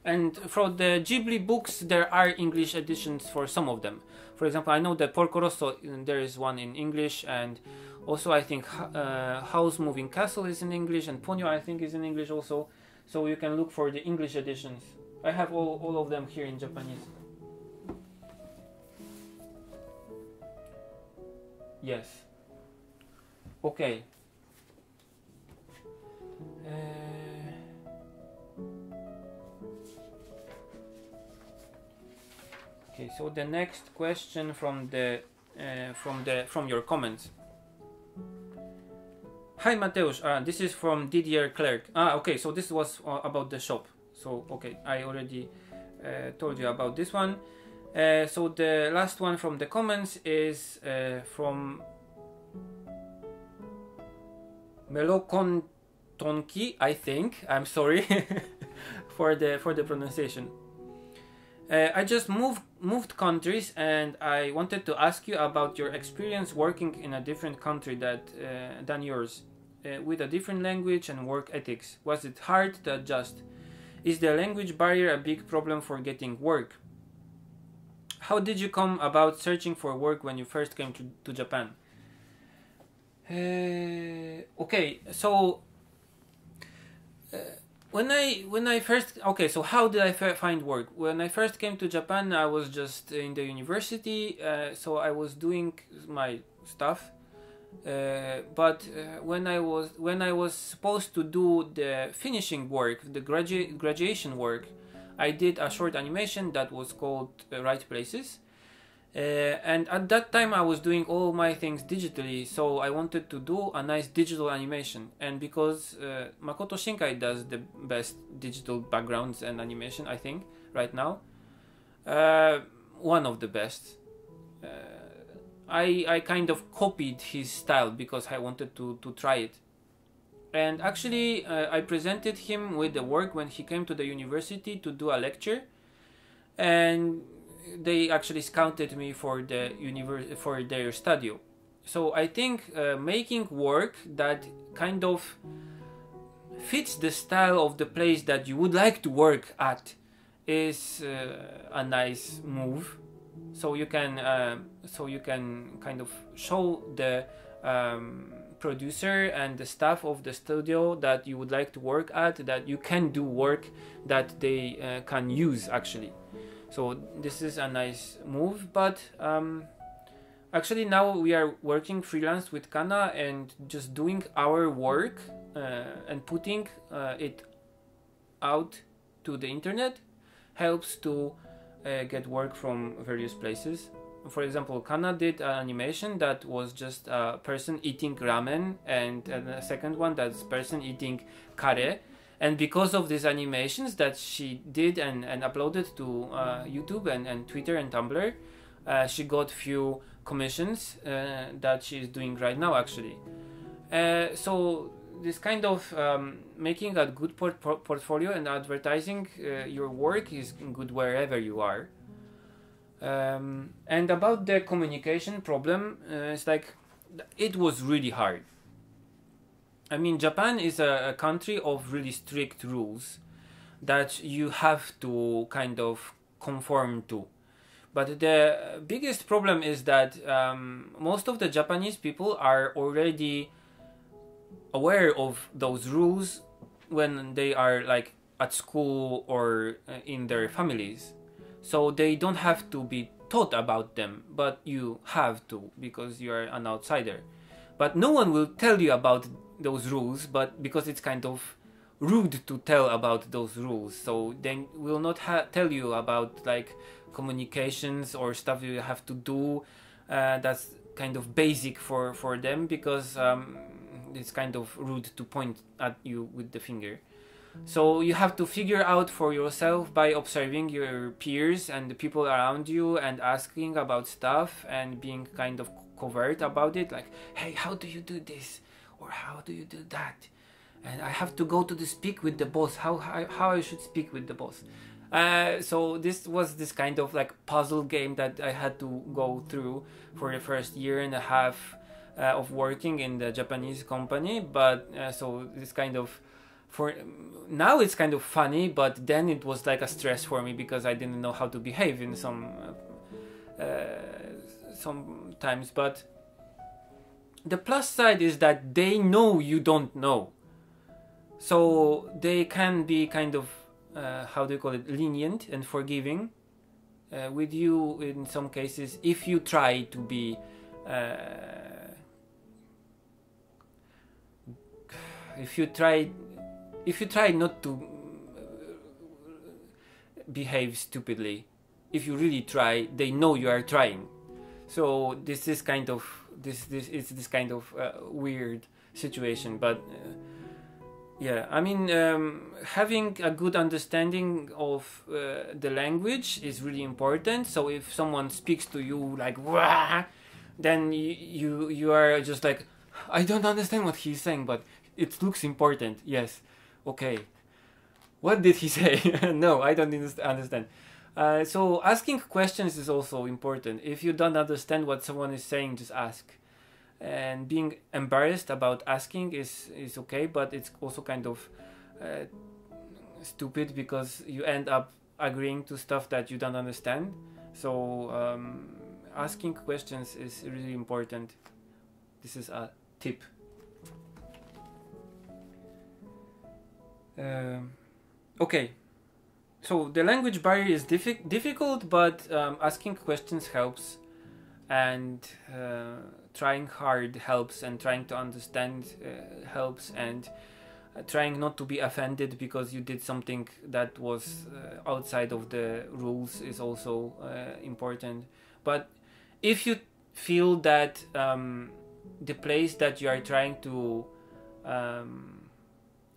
And for the Ghibli books, there are English editions for some of them. For example, I know that Porco Rosso, there is one in English, and also I think House Moving Castle is in English, and Ponyo I think is in English also. So you can look for the English editions. I have all of them here in Japanese. Yes. Okay. Okay, so the next question from your comments. Hi Mateusz, this is from Didier Clerc. Okay, so this was about the shop. So okay, I already told you about this one. So the last one from the comments is from Melokontonki, I think. I'm sorry for the pronunciation. I just moved countries, and I wanted to ask you about your experience working in a different country than yours, with a different language and work ethics. Was it hard to adjust? Is the language barrier a big problem for getting work? How did you come about searching for work when you first came to Japan? Okay, so when I first, okay, so how did I find work? When I first came to Japan, I was just in the university, so I was doing my stuff. But when I was supposed to do the finishing work, the graduation work, I did a short animation that was called Right Places. And at that time I was doing all my things digitally, so I wanted to do a nice digital animation. And because Makoto Shinkai does the best digital backgrounds and animation, I think, right now, one of the best, I kind of copied his style because I wanted to try it. And actually I presented him with the work when he came to the university to do a lecture, and they actually scouted me for for their studio. So I think making work that kind of fits the style of the place that you would like to work at is a nice move. So you can kind of show the producer and the staff of the studio that you would like to work at that you can do work that they can use actually. So this is a nice move, but actually now we are working freelance with Kana and just doing our work and putting it out to the internet helps to get work from various places. For example, Kana did an animation that was just a person eating ramen, and a second one that's person eating kare. And because of these animations that she did and uploaded to YouTube and Twitter and Tumblr, she got few commissions that she is doing right now actually. So this kind of making a good portfolio and advertising your work is good wherever you are. And about the communication problem, it's like it was really hard. I mean, Japan is a country of really strict rules that you have to kind of conform to. But the biggest problem is that most of the Japanese people are already aware of those rules when they are like at school or in their families. So they don't have to be taught about them, but you have to because you are an outsider. But no one will tell you about those rules, but because it's kind of rude to tell about those rules, so they will not tell you about like communications or stuff you have to do that's kind of basic for them, because it's kind of rude to point at you with the finger. So you have to figure out for yourself by observing your peers and the people around you and asking about stuff and being kind of covert about it, like, hey, how do you do this, or how do you do that, and I have to go to the speak with the boss, how I should speak with the boss. So this was this kind of like puzzle game that I had to go through for the first year and a half of working in the Japanese company. But so this kind of, for now it's kind of funny, but then it was like a stress for me because I didn't know how to behave in sometimes. But the plus side is that they know you don't know, so they can be kind of how do you call it, lenient and forgiving with you in some cases if you try to be if you try not to behave stupidly. If you really try, they know you are trying. So this is kind of this kind of weird situation, but yeah, I mean, having a good understanding of the language is really important. So if someone speaks to you like wah, then you are just like, I don't understand what he's saying, but it looks important. Yes, okay. What did he say? No, I don't understand. So asking questions is also important. If you don't understand what someone is saying, just ask. And being embarrassed about asking is okay, but it's also kind of stupid because you end up agreeing to stuff that you don't understand. So asking questions is really important. This is a tip. Okay, so the language barrier is difficult, but asking questions helps, and trying hard helps, and trying to understand helps, and trying not to be offended because you did something that was outside of the rules is also important. But if you feel that the place that you are trying to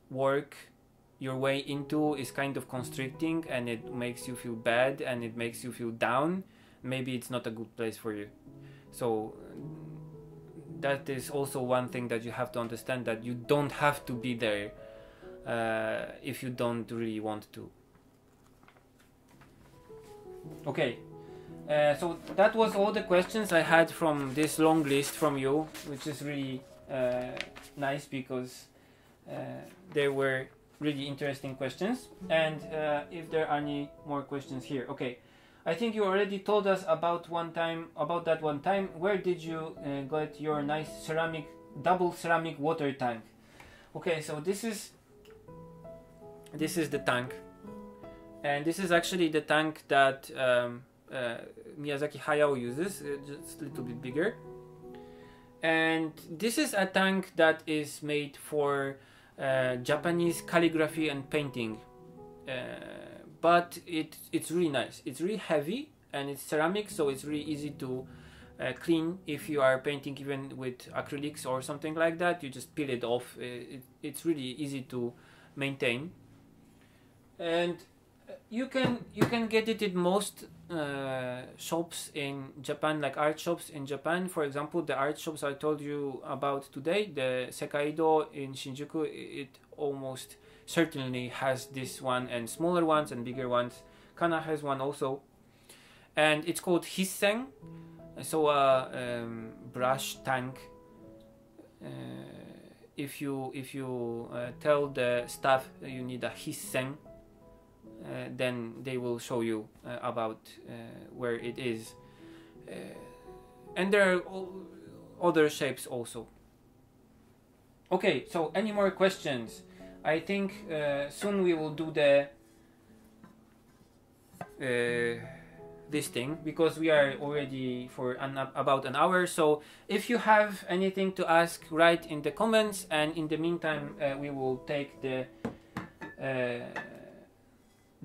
work your way into is kind of constricting and it makes you feel bad and it makes you feel down, maybe it's not a good place for you. So that is also one thing that you have to understand, that you don't have to be there if you don't really want to. Okay, so that was all the questions I had from this long list from you, which is really nice because they were really interesting questions. And if there are any more questions here, okay. I think you already told us about that one time. Where did you get your nice double ceramic water tank? Okay, so this is the tank, and this is actually the tank that Miyazaki Hayao uses, just a little bit bigger. And this is a tank that is made for Japanese calligraphy and painting. But it's really nice. It's really heavy and it's ceramic, so it's really easy to clean. If you are painting even with acrylics or something like that, you just peel it off. It's really easy to maintain, and you can get it in most shops in Japan, like art shops in Japan. For example, the art shops I told you about today, the Sekaido in Shinjuku, it almost certainly has this one, and smaller ones and bigger ones. Kana has one also, and it's called Hissen, so a brush tank. If you tell the staff you need a Hissen, then they will show you about where it is, and there are other shapes also. Okay, so any more questions? I think soon we will do the this thing, because we are already for about an hour. So if you have anything to ask, write in the comments, and in the meantime we will take the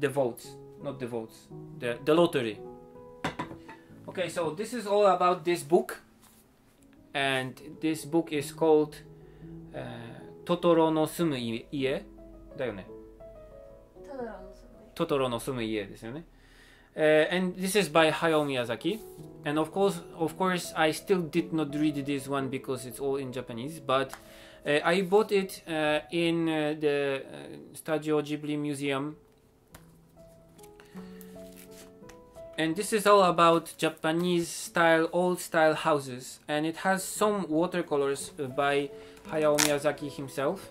votes, not the votes, the lottery. Okay, so this is all about this book, and this book is called Totoro no Sumu Ie だよね。Totoro no Sumu Ie ですよね。And this is by Hayao Miyazaki, and of course I still did not read this one because it's all in Japanese, but I bought it in the Studio Ghibli Museum, and this is all about Japanese style, old style houses, and it has some watercolors by Hayao Miyazaki himself,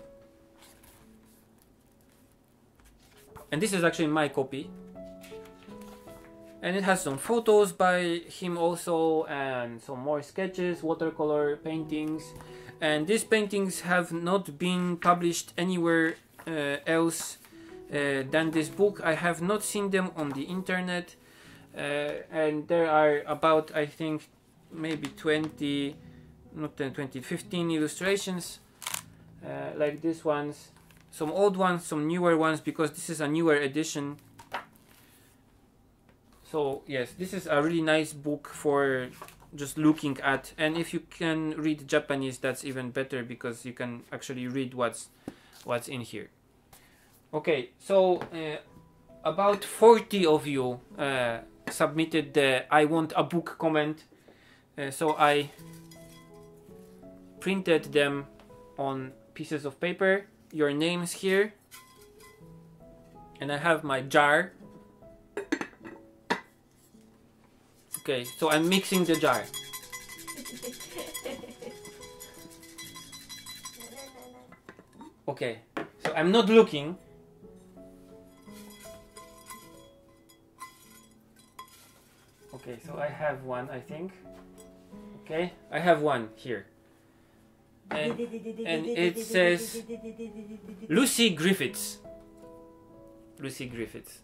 and this is actually my copy. And it has some photos by him also, and some more sketches, watercolor paintings. And these paintings have not been published anywhere else than this book. I have not seen them on the internet. And there are about, I think, maybe 15 illustrations like these ones. Some old ones, some newer ones, because this is a newer edition. So yes, this is a really nice book for just looking at, and if you can read Japanese, that's even better, because you can actually read what's in here. Okay, so about 40 of you submitted the I want a book comment, so I printed them on pieces of paper, your names here, and I have my jar. Okay, so I'm mixing the jar. Okay, so I'm not looking. Okay, so I have one, I think. Okay, I have one here. And it says Lucy Griffiths. Lucy Griffiths.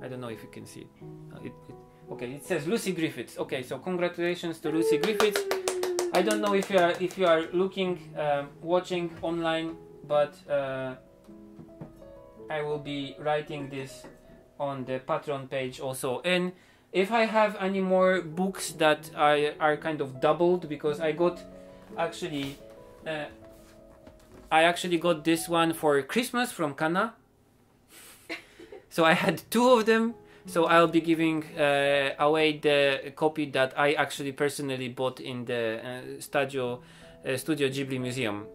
I don't know if you can see it. Okay, it says Lucy Griffiths. Okay, so congratulations to Lucy Griffiths. I don't know if you are looking, watching online, but I will be writing this on the Patreon page also. And if I have any more books that are kind of doubled, because I got actually I actually got this one for Christmas from Kana. So I had two of them. So I'll be giving away the copy that I actually personally bought in the Studio Ghibli Museum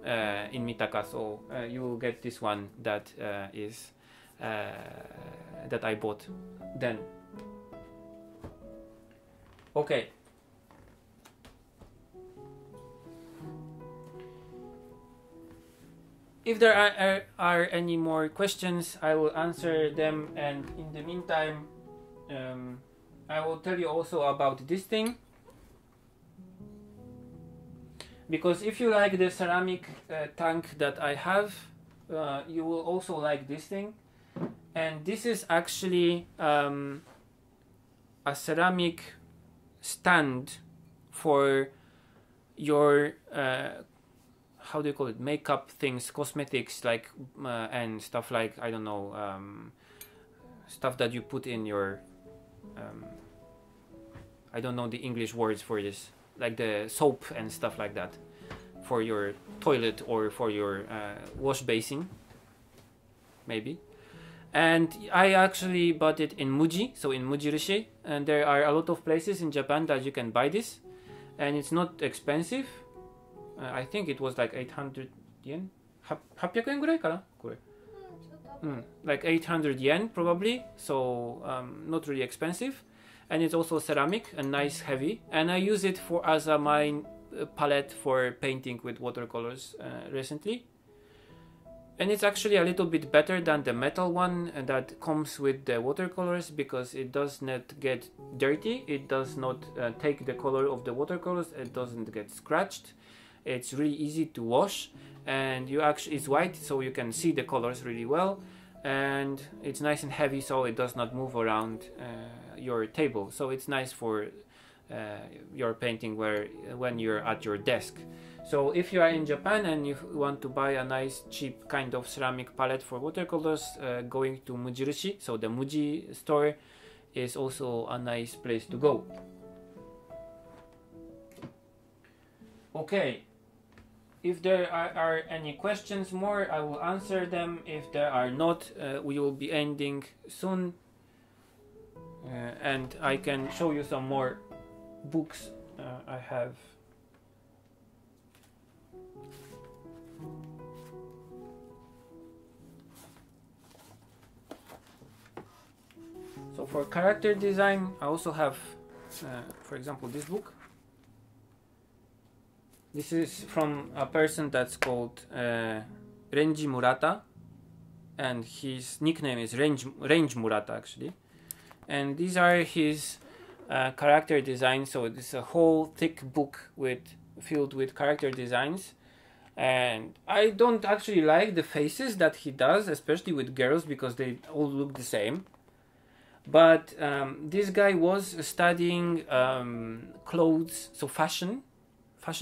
in Mitaka. So you will get this one that is that I bought then. Okay. If there are any more questions, I will answer them, and in the meantime, I will tell you also about this thing. Because if you like the ceramic tank that I have, you will also like this thing. And this is actually a ceramic stand for your how do you call it, makeup things, cosmetics, like and stuff like, I don't know, stuff that you put in your I don't know the English words for this, like the soap and stuff like that for your toilet or for your wash basin maybe. And I actually bought it in Muji, so in Mujirishi, and there are a lot of places in Japan that you can buy this, and it's not expensive. I think it was like 800 yen? 800 yen ぐらいかな? これ. Like 800 yen probably, so not really expensive. And it's also ceramic and nice heavy. And I use it for as a my palette for painting with watercolors recently. And it's actually a little bit better than the metal one that comes with the watercolors, because it does not get dirty. It does not take the color of the watercolors. It doesn't get scratched. It's really easy to wash, and it's white, so you can see the colors really well, and it's nice and heavy, so it does not move around your table. So it's nice for your painting when you're at your desk. So if you are in Japan and you want to buy a nice cheap kind of ceramic palette for watercolors, going to Mujirishi, so the Muji store, is also a nice place to go. Okay. If there are any questions more, I will answer them. If there are not, we will be ending soon. And I can show you some more books I have. So for character design, I also have, for example, this book. This is from a person that's called Renji Murata, and his nickname is Range Murata actually. And these are his character designs. So this is a whole thick book filled with character designs. And I don't actually like the faces that he does, especially with girls, because they all look the same. But this guy was studying clothes, so fashion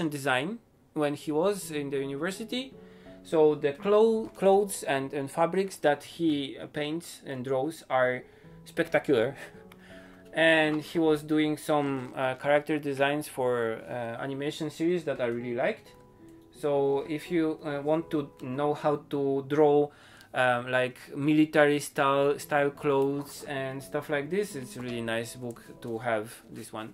design, when he was in the university. So the clothes and fabrics that he paints and draws are spectacular. And he was doing some character designs for animation series that I really liked. So if you want to know how to draw like military style clothes and stuff like this, it's a really nice book to have, this one.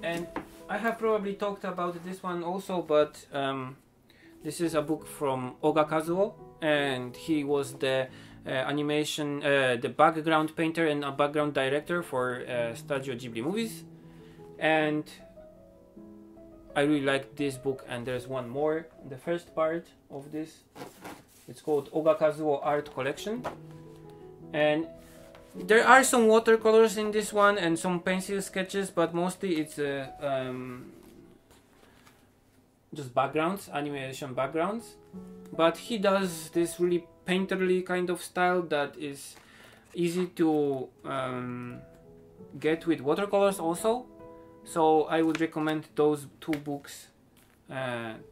And I have probably talked about this one also, but this is a book from Oga Kazuo, and he was the animation, the background painter and a background director for Studio Ghibli movies. And I really like this book, and there's one more. The first part of this, it's called Oga Kazuo Art Collection, and there are some watercolors in this one and some pencil sketches, but mostly it's just backgrounds, animation backgrounds. But he does this really painterly kind of style that is easy to get with watercolors also. So I would recommend those two books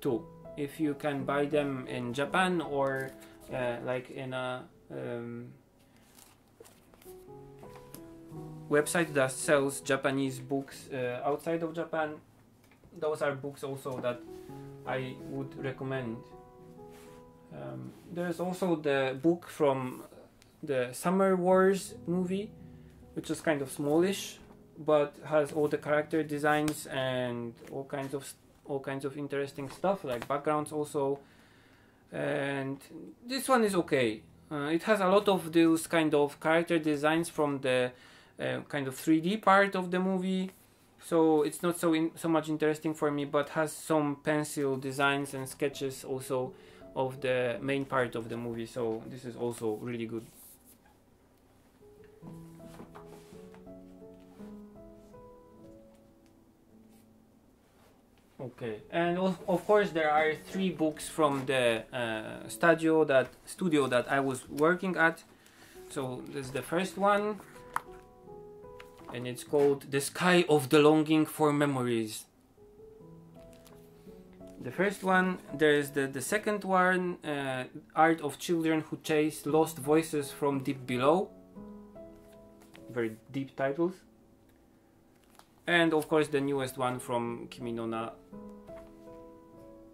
too, if you can buy them in Japan or like in a website that sells Japanese books outside of Japan. Those are books also that I would recommend. There's also the book from the Summer Wars movie, which is kind of smallish, but has all the character designs and all kinds of interesting stuff, like backgrounds also. And this one is okay. It has a lot of those kind of character designs from the kind of 3D part of the movie, so it's not so much interesting for me, but has some pencil designs and sketches also of the main part of the movie, so this is also really good. Okay, and of course there are 3 books from the studio that I was working at. So this is the first one, and it's called The Sky of the Longing for Memories. The first one, there's the second one, Art of Children Who Chase Lost Voices from Deep Below. Very deep titles. And of course the newest one from Kimi no Na,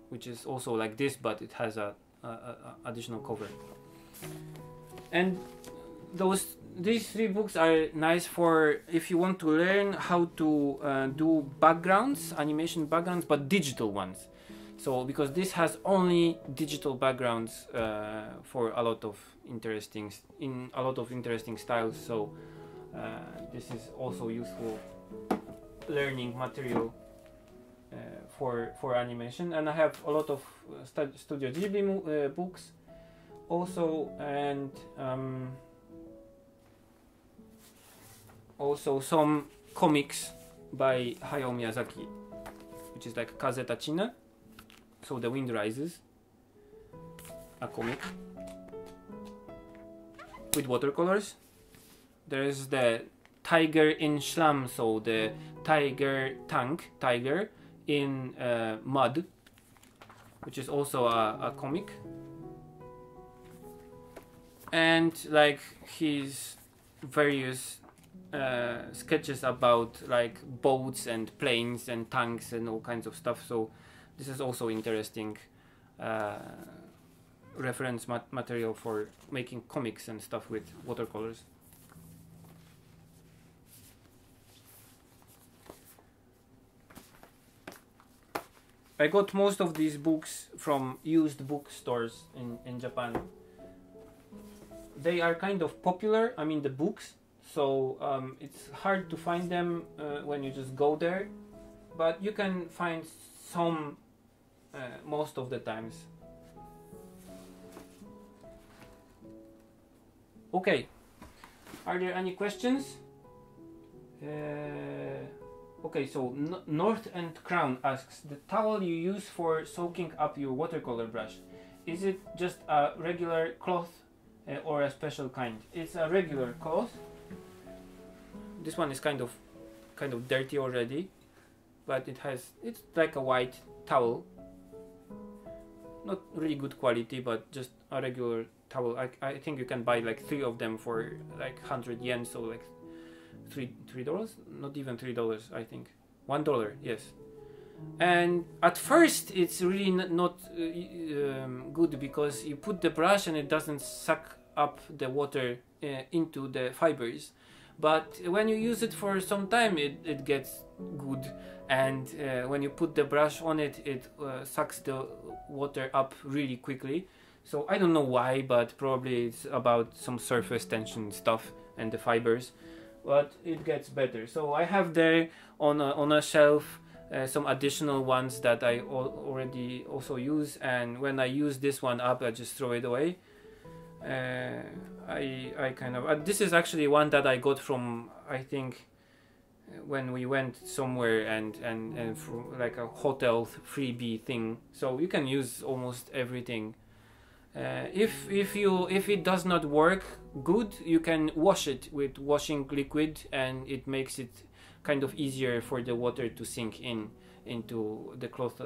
which is also like this, but it has a additional cover. And these 3 books are nice for if you want to learn how to do backgrounds, animation backgrounds, but digital ones. So because this has only digital backgrounds for a lot of interesting styles, so this is also useful learning material for animation. And I have a lot of Studio Ghibli books also, and also some comics by Hayao Miyazaki, which is like Kaze Tachina, so The Wind Rises, a comic with watercolors. There's the Tiger in Schlamm, so the tiger in mud, which is also a comic. And like his various sketches about like boats and planes and tanks and all kinds of stuff, so this is also interesting reference material for making comics and stuff with watercolors. I got most of these books from used bookstores in Japan. They are kind of popular, I mean the books, so it's hard to find them when you just go there, but you can find some most of the times. Okay, are there any questions? Okay, so North and Crown asks, the towel you use for soaking up your watercolor brush, is it just a regular cloth or a special kind? It's a regular cloth. This one is kind of dirty already, but it's like a white towel. Not really good quality, but just a regular towel. I think you can buy like 3 of them for like 100 yen, so like $3, not even $3, I think $1, yes. And at first it's really not good, because you put the brush and it doesn't suck up the water into the fibers, but when you use it for some time it gets good, and when you put the brush on it, it sucks the water up really quickly. So I don't know why, but probably it's about some surface tension stuff and the fibers, but it gets better. So I have there on a shelf some additional ones that I already also use, and when I use this one up, I just throw it away. I kind of this is actually one that I got from, I think, when we went somewhere and from like a hotel freebie thing. So you can use almost everything. If it does not work good, you can wash it with washing liquid, and it makes it kind of easier for the water to sink into the cloth,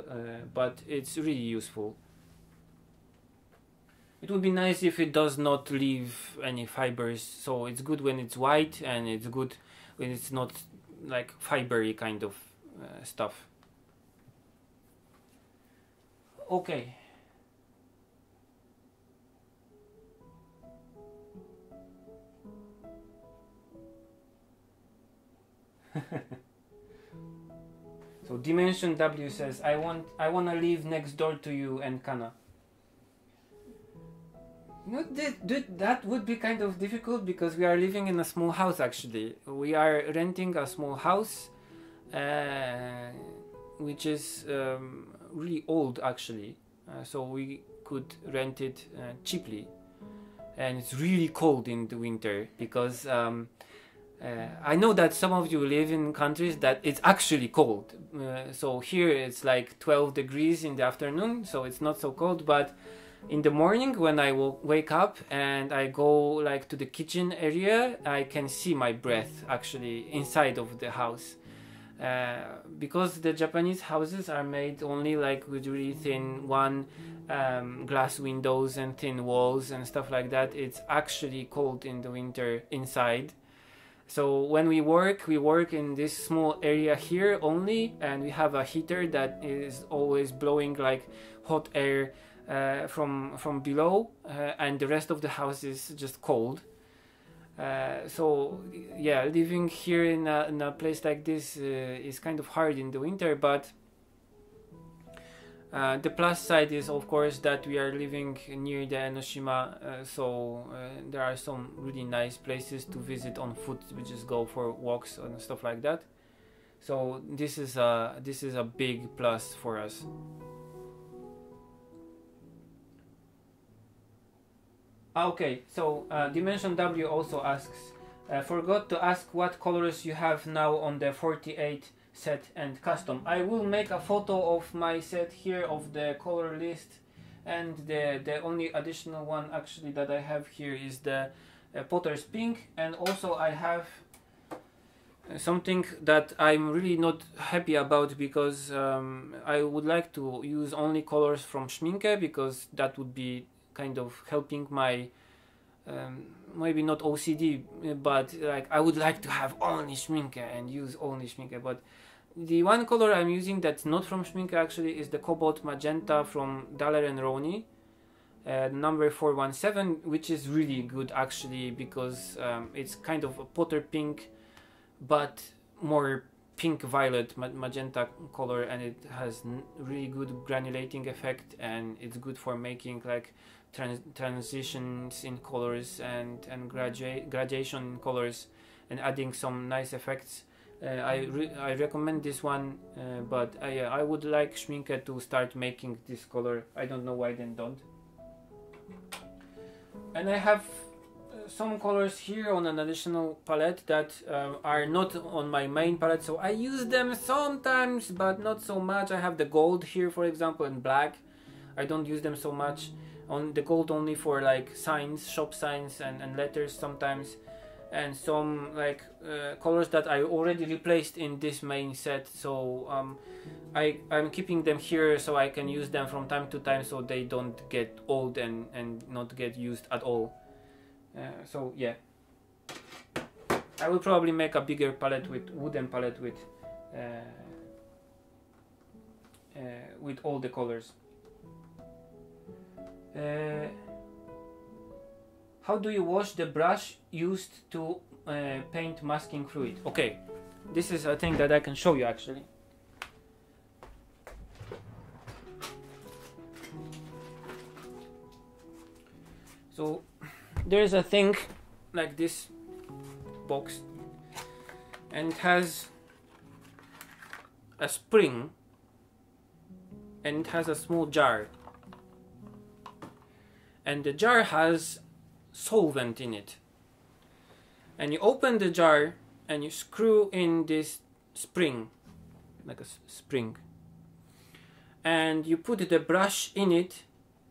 but it's really useful. It would be nice if it does not leave any fibers, so it's good when it's white, and it's good when it's not like fibery kind of stuff. Okay. So Dimension W says, I wanna live next door to you and Kana. No, that would be kind of difficult because we are living in a small house. Actually, we are renting a small house, which is really old actually. So we could rent it cheaply, and it's really cold in the winter because. I know that some of you live in countries that it's actually cold. So here it's like 12 degrees in the afternoon, so it's not so cold. But in the morning when I wake up and I go like to the kitchen area, I can see my breath actually inside of the house. Because the Japanese houses are made only like with really thin glass windows and thin walls and stuff like that, it's actually cold in the winter inside. So when we work in this small area here only, and we have a heater that is always blowing like hot air from below, and the rest of the house is just cold. So yeah, living here in a place like this is kind of hard in the winter, but the plus side is of course that we are living near the Enoshima, so there are some really nice places to visit on foot. We just go for walks and stuff like that. So this is a big plus for us. Okay, so Dimension W also asks, forgot to ask what colors you have now on the 48 set and custom. I will make a photo of my set here of the color list, and the only additional one actually that I have here is the Potter's Pink, and also I have something that I'm really not happy about because I would like to use only colors from Schminke, because that would be kind of helping my maybe not OCD, but like I would like to have only Schminke and use only Schminke. But the one color I'm using that's not from Schminke actually is the Cobalt Magenta from Daler and Rowney, number 417, which is really good actually because it's kind of a Potter pink but more pink violet magenta color, and it has really good granulating effect, and it's good for making like transitions in colors and gradation in colors and adding some nice effects. I recommend this one, but I would like Schminke to start making this color. I don't know why they don't. And I have some colors here on an additional palette that are not on my main palette, so I use them sometimes but not so much. I have the gold here, for example, and black. I don't use them so much. On the gold only for like signs, shop signs and letters sometimes, and some like colors that I already replaced in this main set, so I'm keeping them here so I can use them from time to time so they don't get old and not get used at all. So yeah, I will probably make a bigger palette, with wooden palette with all the colors. How do you wash the brush used to paint masking fluid? Okay, this is a thing that I can show you actually. So there's a thing like this box, and it has a spring, and it has a small jar, and the jar has solvent in it, and you open the jar and you screw in this spring, like a spring, and you put the brush in it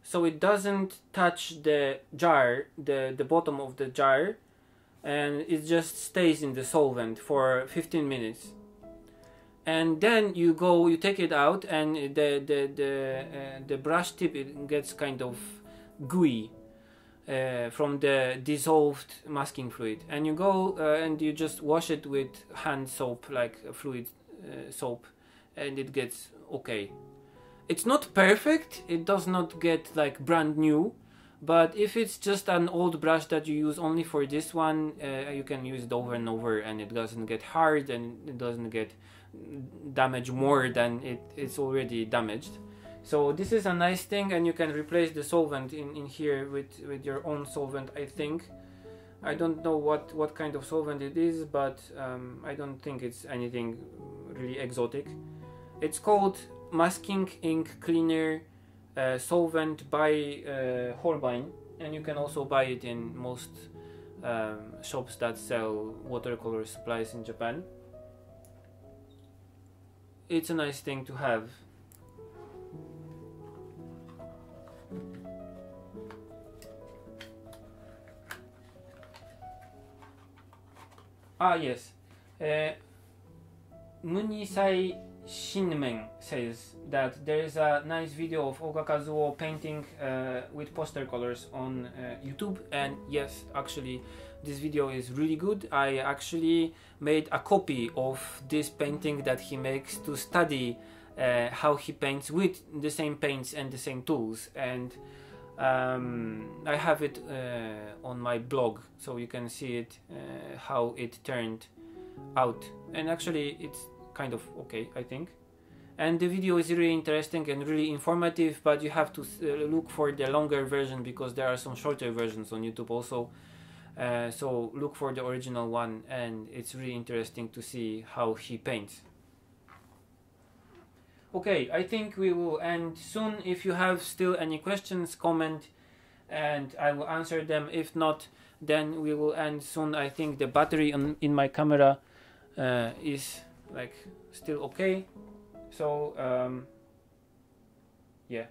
so it doesn't touch the jar, the bottom of the jar, and it just stays in the solvent for 15 minutes. And then you take it out, and the brush tip, it gets kind of gooey from the dissolved masking fluid, and you go and you just wash it with hand soap, like a fluid soap, and it gets okay. It's not perfect, it does not get like brand new, but if it's just an old brush that you use only for this one, you can use it over and over, and it doesn't get hard, and it doesn't get damaged more than it's already damaged. So this is a nice thing, and you can replace the solvent in here with your own solvent, I think. I don't know what kind of solvent it is, but I don't think it's anything really exotic. It's called Masking Ink Cleaner Solvent by Holbein, and you can also buy it in most shops that sell watercolor supplies in Japan. It's a nice thing to have. Yes. Munisai Shinmen says that there is a nice video of Oga Kazuo painting with poster colors on YouTube, and yes, actually this video is really good. I actually made a copy of this painting that he makes to study how he paints with the same paints and the same tools, and I have it on my blog, so you can see it how it turned out, and actually it's kind of okay, I think. And the video is really interesting and really informative, but you have to look for the longer version because there are some shorter versions on YouTube also. So look for the original one, and it's really interesting to see how he paints. Okay, I think we will end soon. If you have still any questions, comment and I will answer them. If not, then we will end soon. I think the battery in my camera is like still okay. So yeah,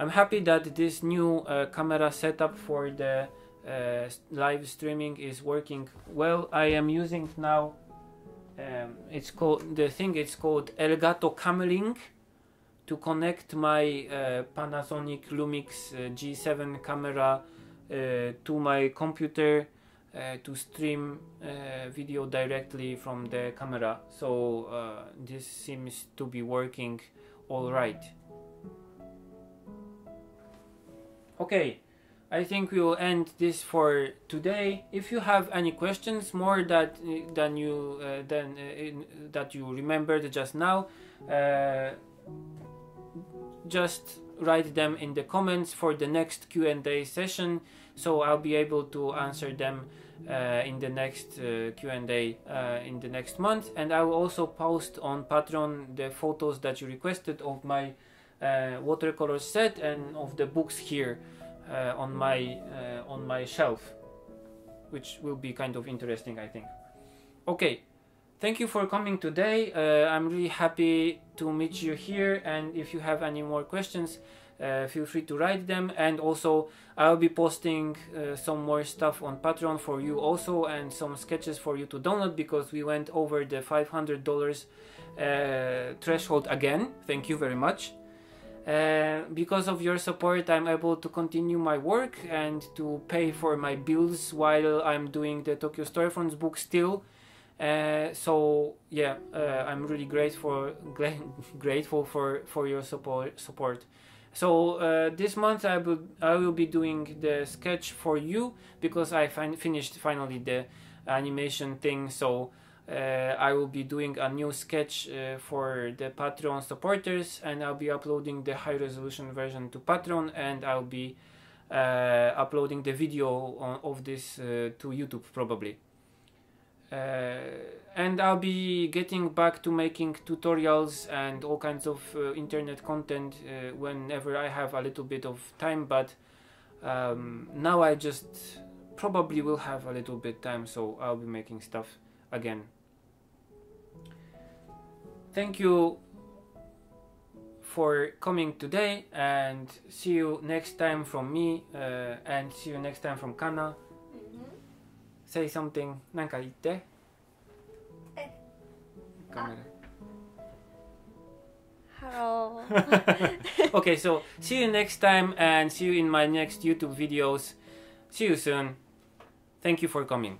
I'm happy that this new camera setup for the live streaming is working well. I am using now it's called Elgato Camlink to connect my Panasonic Lumix G7 camera to my computer to stream video directly from the camera. So this seems to be working all right. Okay, I think we will end this for today. If you have any questions more that you remembered just now, just write them in the comments for the next Q&A session, so I'll be able to answer them in the next Q&A in the next month. And I will also post on Patreon the photos that you requested of my watercolor set and of the books here on my shelf, which will be kind of interesting, I think. Okay, thank you for coming today. I'm really happy to meet you here, and if you have any more questions, feel free to write them. And also I'll be posting some more stuff on Patreon for you also, and some sketches for you to download, because we went over the $500 threshold again. Thank you very much. Because of your support, I'm able to continue my work and to pay for my bills while I'm doing the Tokyo Storefronts book still. So yeah, I'm really grateful for your support. So this month I will be doing the sketch for you, because I finished finally the animation thing. So I will be doing a new sketch for the Patreon supporters, and I'll be uploading the high resolution version to Patreon, and I'll be uploading the video of this to YouTube probably. And I'll be getting back to making tutorials and all kinds of internet content whenever I have a little bit of time, but now I just probably will have a little bit time, so I'll be making stuff again. Thank you for coming today, and see you next time from me, and see you next time from Kana. Say something. なんか言って。カメラ。Hello. Okay, so see you next time, and see you in my next YouTube videos. See you soon. Thank you for coming.